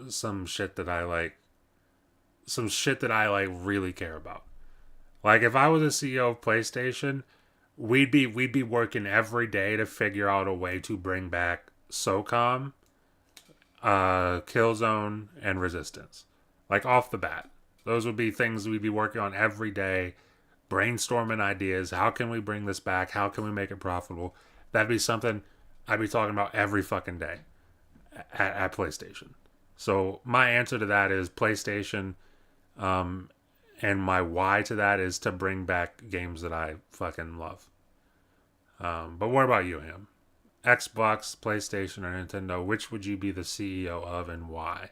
A: some shit that I like, some shit that I like really care about. Like if I was a CEO of PlayStation, we'd be working every day to figure out a way to bring back SOCOM, Killzone, and Resistance. Like off the bat, those would be things we'd be working on every day, brainstorming ideas. How can we bring this back? How can we make it profitable? That'd be something I'd be talking about every fucking day at PlayStation. So my answer to that is PlayStation, um, and my why to that is to bring back games that I fucking love. But what about you, Ham? Xbox, PlayStation, or Nintendo? Which would you be the CEO of, and why?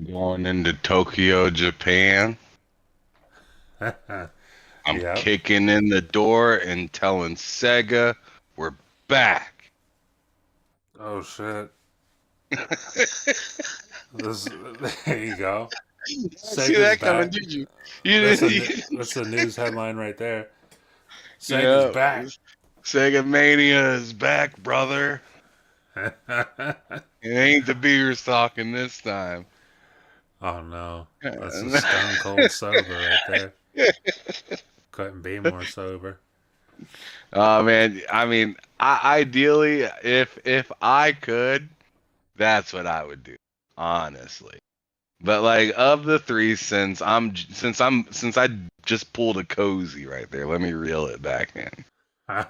B: Going into Tokyo, Japan. I'm
A: Yep.
B: kicking in the door and telling Sega we're back.
A: Oh shit. This. There you go.
B: See
A: Sega's
B: that coming,
A: back.
B: did you? You didn't.
A: That's a news headline right there. Sega's
B: Yeah,
A: back.
B: Sega Mania is back, brother. It ain't the beers talking this time.
A: Oh no, that's a stone cold sober right there. Couldn't be more sober.
B: Oh man, I mean, ideally, if I could, that's what I would do, honestly. But like of the three, since I just pulled a cozy right there, let me reel it back in. All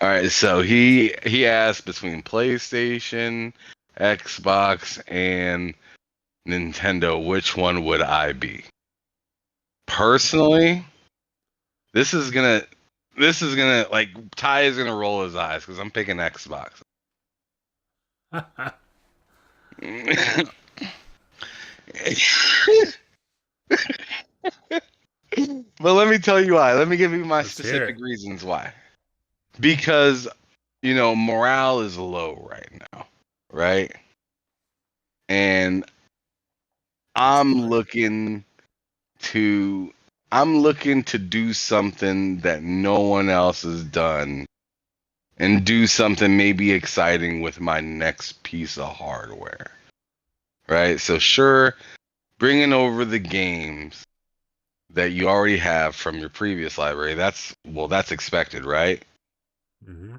B: right, so he asked between PlayStation, Xbox, and Nintendo, which one would I be? Personally, this is gonna like Ty is gonna roll his eyes because I'm picking Xbox. But let me tell you why. Let me give you my
A: Let's hear
B: specific
A: it.
B: reasons why. Because, morale is low right now, right? And
A: That's
B: I'm
A: fine.
B: looking to I'm looking to do something that no one else has done and do something maybe exciting with my next piece of hardware. Right? So sure, bringing over the games that you already have from your previous library, that's expected, right?
A: Mm-hmm.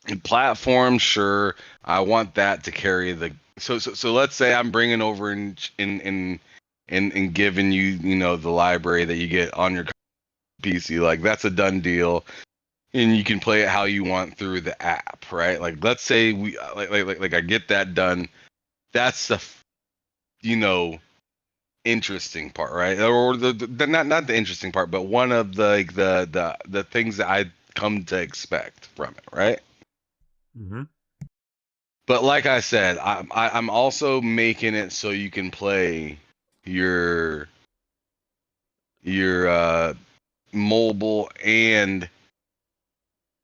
B: And platform, sure, I want that to carry the so let's say I'm bringing over and giving you, the library that you get on your PC, like that's a done deal, and you can play it how you want through the app, right? Like let's say we like I get that done. That's the you know interesting part, right? Or the not the interesting part, but one of the like the things that I come to expect from it, right?
A: Mm-hmm.
B: But like I said, I'm also making it so you can play your your mobile and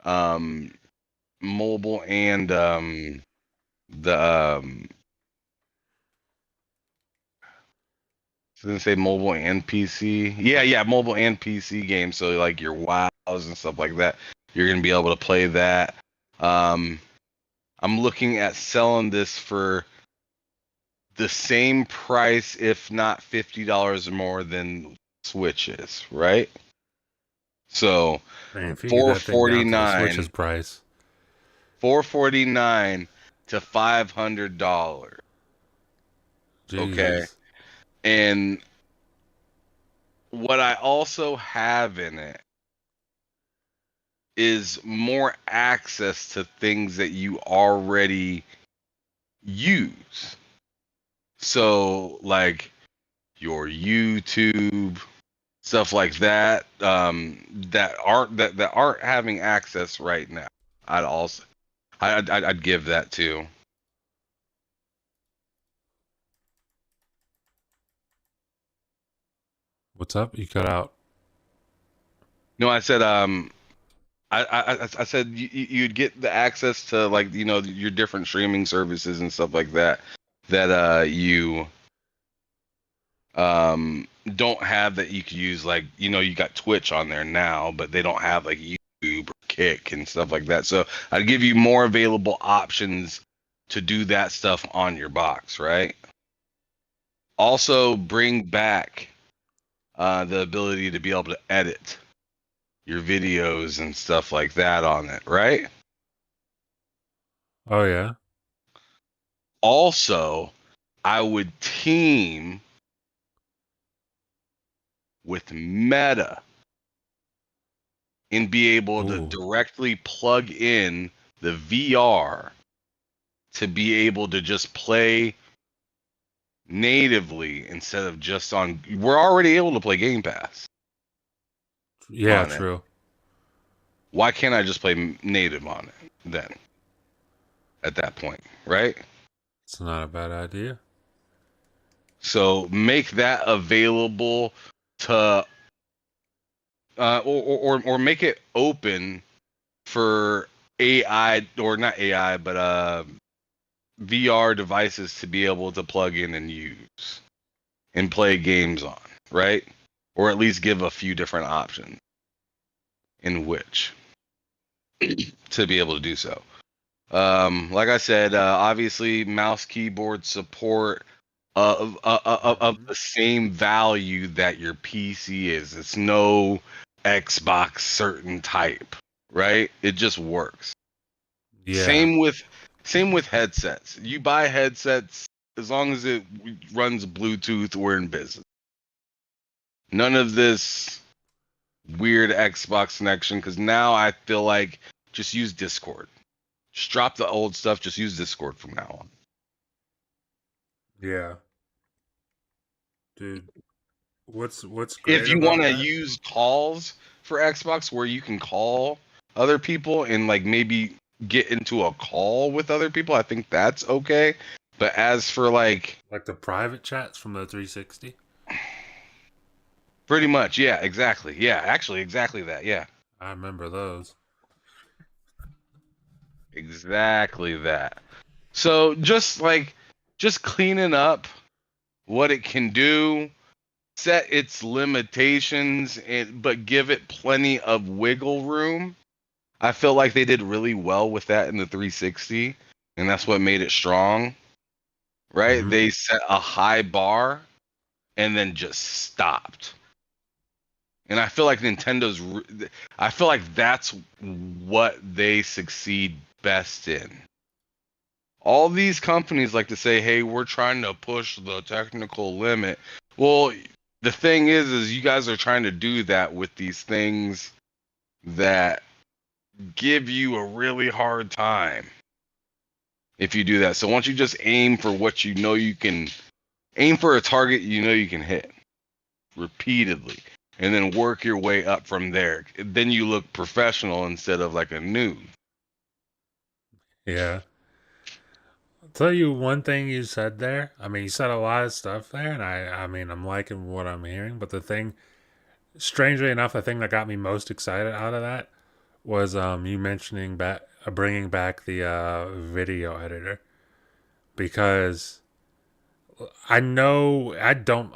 B: um mobile and the didn't say mobile and PC. Yeah, mobile and PC games. So like your WoWs and stuff like that, you're gonna be able to play that. Um, I'm looking at selling this for the same price, if not $50 more than Switch is, right? So
A: Man, if you get
B: four
A: that thing
B: forty
A: down to the Switch's
B: nine,
A: price,
B: 449 to $500. Okay,
A: Jesus.
B: and what I also have in it is more access to things that you already use. So like your YouTube, stuff like that, that aren't having access right now. I'd also I'd give that to.
A: What's up? You cut out.
B: No, I said I said you'd get the access to like your different streaming services and stuff like that that you don't have, that you could use, like you got Twitch on there now, but they don't have like YouTube or Kick and stuff like that. So I'd give you more available options to do that stuff on your box, right? Also bring back the ability to be able to edit your videos and stuff like that on it, right?
A: Oh yeah.
B: Also, I would team with Meta and be able to
A: Ooh.
B: directly plug in the VR to be able to just play natively instead of just on. We're already able to play Game Pass
A: Yeah,
B: on it.
A: true.
B: Why can't I just play native on it then? At that point, right?
A: It's not a bad idea.
B: So make that available to, or make it open for AI, or not AI, but VR devices to be able to plug in and use and play games on, right? Or at least give a few different options in which to be able to do so. Like I said, obviously mouse keyboard support of
A: Mhm.
B: the same value that your PC is. It's no Xbox certain type, right? It just works.
A: Yeah.
B: Same with headsets. You buy headsets, as long as it runs Bluetooth, we're in business. None of this weird Xbox connection, because now I feel like just use Discord. Just drop the old stuff. Just use Discord from now on.
A: Yeah. Dude, what's
B: If
A: great
B: you want
A: about
B: to
A: that?
B: use calls for Xbox, where you can call other people and like maybe get into a call with other people, I think that's okay. But as for
A: Like the private chats from the 360.
B: pretty much, yeah, exactly. Yeah, actually, exactly that. Yeah,
A: I remember those.
B: exactly that. So just cleaning up what it can do, set its limitations, but give it plenty of wiggle room. I feel like they did really well with that in the 360, and that's what made it strong, right?
A: Hmm.
B: They set a high bar and then just stopped. And I feel like I feel like that's what they succeed best in. All these companies like to say, "Hey, we're trying to push the technical limit." Well, the thing is you guys are trying to do that with these things that give you a really hard time if you do that. So once you just aim for what you know you can aim for a target you know you can hit repeatedly and then work your way up from there. Then you look professional instead of like a noob.
A: Yeah. I'll tell you one thing you said there. I mean, you said a lot of stuff there, and I mean, I'm liking what I'm hearing. But the thing, strangely enough, the thing that got me most excited out of that was you mentioning back bringing back the video editor, because I know I don't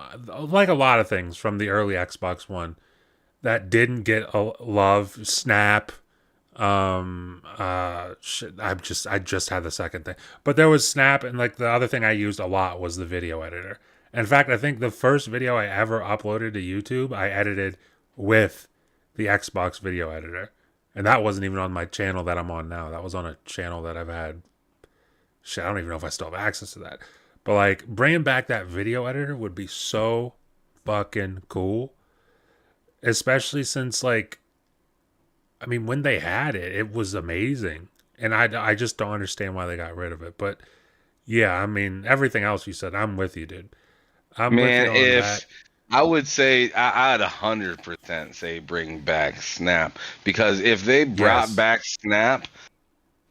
A: like a lot of things from the early Xbox One that didn't get a love. Snap. Shit, I just had the second thing, but there was Snap, and like the other thing I used a lot was the video editor. In fact, I think the first video I ever uploaded to YouTube, I edited with the Xbox video editor, and that wasn't even on my channel that I'm on now. That was on a channel that I've had. Shit, I don't even know if I still have access to that. But like bringing back that video editor would be so fucking cool, especially since like I mean, when they had it, it was amazing. And I just don't understand why they got rid of it. But yeah, I mean, everything else you said, I'm with you, dude. I'm with
B: Man,
A: you on that.
B: if I would say I'd 100% say bring back Snap because if they brought
A: Yes.
B: back Snap,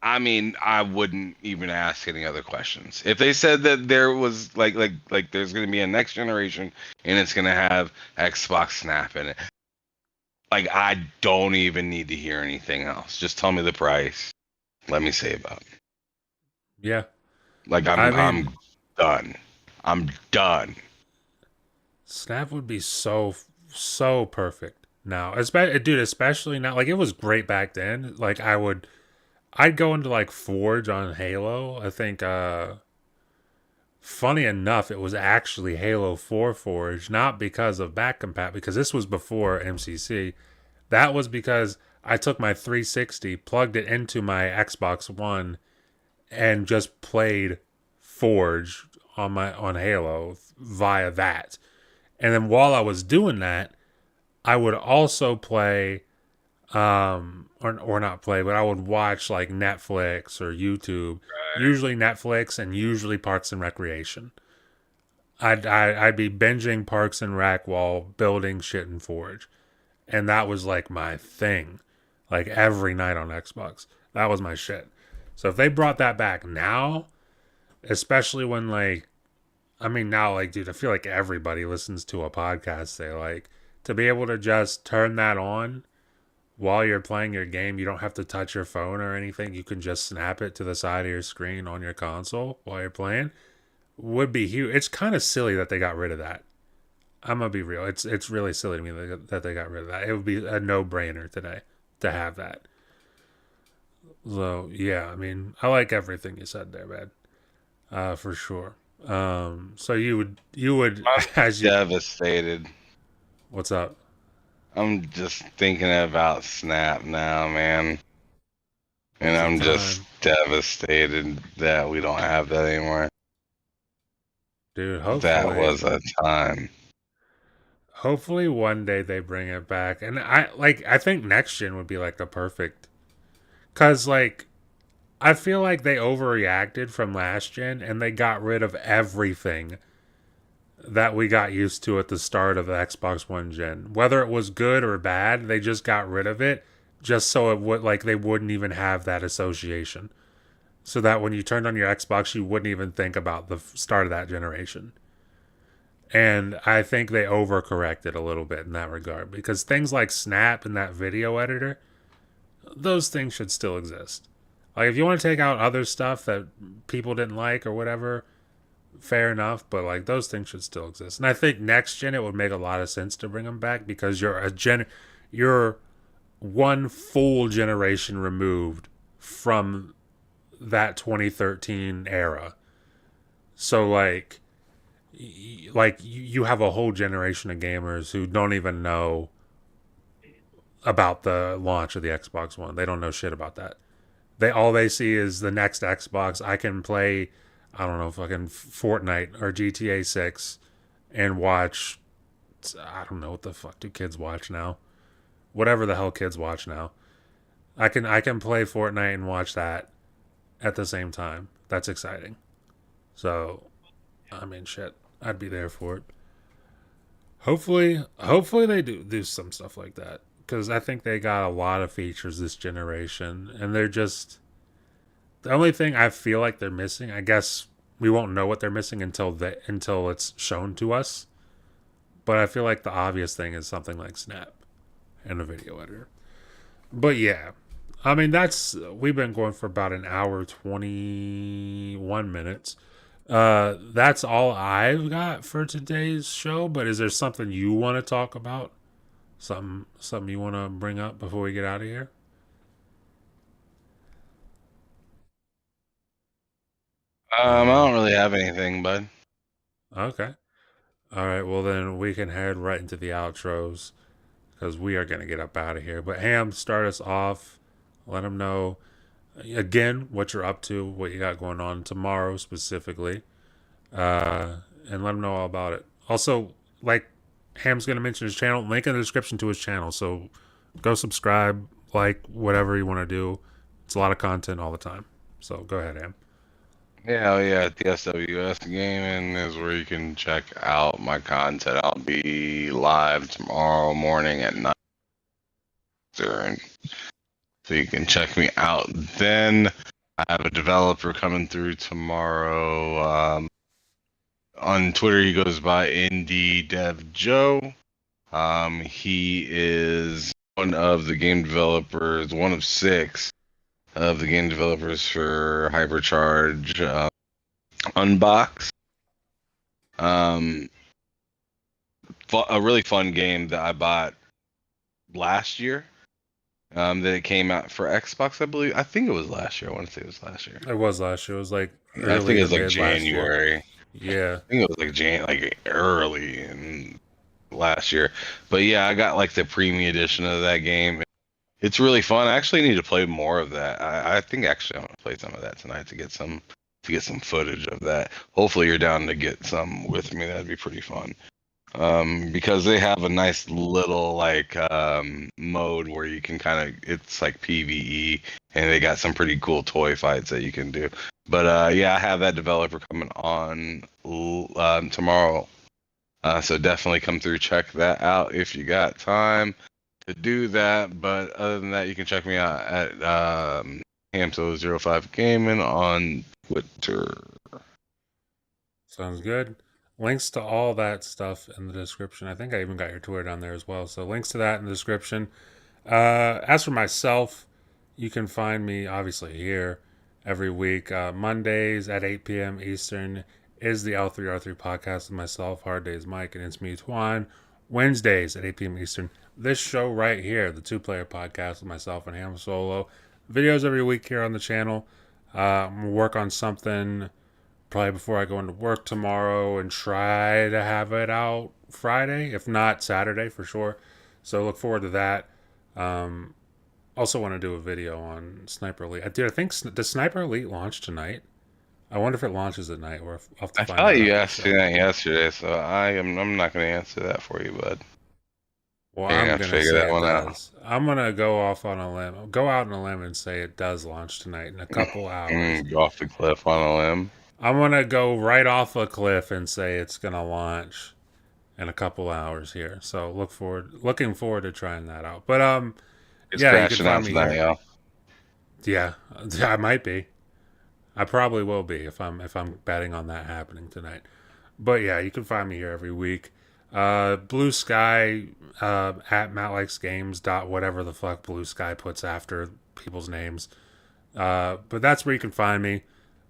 B: I mean, I wouldn't even ask any other questions. If they said that there was like there's going to be a next generation and it's going to have Xbox Snap in it, like I don't even need to hear anything else. Just tell me the price. Let me save up.
A: Yeah.
B: Like
A: I
B: I'm
A: mean,
B: done. I'm done.
A: Snap would be so perfect now. Dude, especially now. Like, it was great back then. Like, I'd go into like Forge on Halo. I think, funny enough, it was actually Halo 4 Forge, not because of back compat, because this was before MCC. That was because I took my 360, plugged it into my Xbox One, and just played Forge on Halo via that. And then while I was doing that, I would also play or not play, but I would watch like Netflix or YouTube, usually Netflix and usually Parks and Recreation. I'd be binging Parks and Rec while building shit in Forge, and that was like my thing, like every night on Xbox. That was my shit. So if they brought that back now, especially when like, I mean now like, dude, I feel like everybody listens to a podcast. They like to be able to just turn that on while you're playing your game. You don't have to touch your phone or anything. You can just snap it to the side of your screen on your console while you're playing. Would be huge. It's kind of silly that they got rid of that. I'm gonna be real. It's really silly to me that they got rid of that. It would be a no brainer today to have that. So yeah, I mean, I like everything you said there, man. For sure. So you would
B: I'm
A: as you
B: devastated.
A: what's up?
B: I'm just thinking about Snap now, man. And
A: Was a
B: I'm just
A: time,
B: devastated that we don't have that anymore.
A: dude.
B: That was a time.
A: Hopefully one day they bring it back, and I think next gen would be like the perfect, cause like I feel like they overreacted from last gen and they got rid of everything that we got used to at the start of the Xbox One gen. Whether it was good or bad, they just got rid of it just so it would like they wouldn't even have that association. so that when you turned on your Xbox, you wouldn't even think about the start of that generation. And I think they overcorrected a little bit in that regard because things like Snap and that video editor, those things should still exist. Like if you want to take out other stuff that people didn't like or whatever, fair enough. But like those things should still exist. And I think next gen it would make a lot of sense to bring them back because you're one full generation removed from that 2013 era. So like you have a whole generation of gamers who don't even know about the launch of the Xbox One. They don't know shit about that. All they see is the next Xbox. I can play, I don't know, fucking Fortnite or GTA 6 and watch. I don't know what the fuck do kids watch now. Whatever the hell kids watch now. I can play Fortnite and watch that at the same time. That's exciting. So I mean, shit, I'd be there for it. Hopefully they do some stuff like that because I think they got a lot of features this generation, and they're just the only thing I feel like they're missing. I guess we won't know what they're missing until it's shown to us. But I feel like the obvious thing is something like Snap and a video editor. But yeah, I mean that's we've been going for about an hour 21 minutes. That's all I've got for today's show. But is there something you want to talk about? Something you want to bring up before we get out of here?
B: I
A: Uh,
B: don't really have anything, bud.
A: okay. All right. Well, then we can head right into the outros because we are gonna get up out of here. But Ham, start us off. Let them know again what you're up to, what you got going on tomorrow specifically, and let them know all about it. Also, like Ham's gonna mention his channel, link in the description to his channel. So go subscribe, like whatever you want to do. It's a lot of content all the time. So go ahead, Ham.
B: Yeah, oh yeah, TSWS Gaming is where you can check out my content. I'll be live tomorrow morning at 9, and so you can check me out then. I have a developer coming through tomorrow. On Twitter, he goes by Indie Dev Joe. He is one of the game developers, one of 6 of the game developers for Hypercharge Unbox. Um, a really fun game that I bought last year. That it came out for Xbox, I believe. I think it was last year. I want to say it was last year.
A: It was last year. It was like
B: I think
A: early
B: it
A: to
B: was like
A: mid last year.
B: January.
A: Yeah.
B: I think it was like like early in last year. But yeah, I got like the premium edition of that game. It's really fun. I actually need to play more of that. I think actually I'm gonna play some of that tonight to get some footage of that. Hopefully you're down to get some with me. That'd be pretty fun. Because they have a nice little like mode where you can kind of it's like PvE, and they got some pretty cool toy fights that you can do. But yeah, I have that developer coming on tomorrow. So definitely come through, check that out if you got time to do that. But other than that, you can check me out at Hamso05 Gaming on Twitter.
A: Sounds good. Links to all that stuff in the description. I think I even got your Twitter down there as well. So links to that in the description. As for myself, you can find me obviously here every week. Mondays at 8 p.m. Eastern is the L3R3 podcast with myself, Hard Days Mike, and it's me, Twine. Wednesdays at 8 p.m. Eastern. This show right here, the two-player podcast with myself and Ham Solo. Videos every week here on the channel. I'm going to work on something probably before I go into work tomorrow and try to have it out Friday, if not Saturday for sure. So look forward to that. Um, Also want to do a video on Sniper Elite. Dude, I think does Sniper Elite launch tonight? I wonder if it launches at night. I'll have to
B: I
A: find
B: thought
A: that
B: you
A: out.
B: asked me that yesterday, so I'm not gonna answer that for you, bud.
A: Well,
B: You're gonna
A: I'm
B: have to
A: gonna
B: figure
A: say
B: that
A: it
B: one out.
A: does. I'm gonna go off on a limb. Go out on a limb and say it does launch tonight in a couple hours.
B: Go off the cliff on a limb.
A: I'm gonna go right off a cliff and say it's gonna launch in a couple hours here. So looking forward to trying that out. But
B: It's
A: yeah, you can
B: crashing out
A: find me
B: tonight,
A: here.
B: y'all.
A: Yeah, I might be. I probably will be if I'm betting on that happening tonight. But yeah, you can find me here every week. Blue Sky at Matt Likes Games dot whatever the fuck Blue Sky puts after people's names. But that's where you can find me.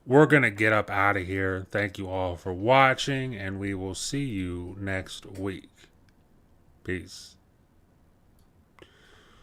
A: We're gonna get up out of here. Thank you all for watching, and we will see you next week. Peace.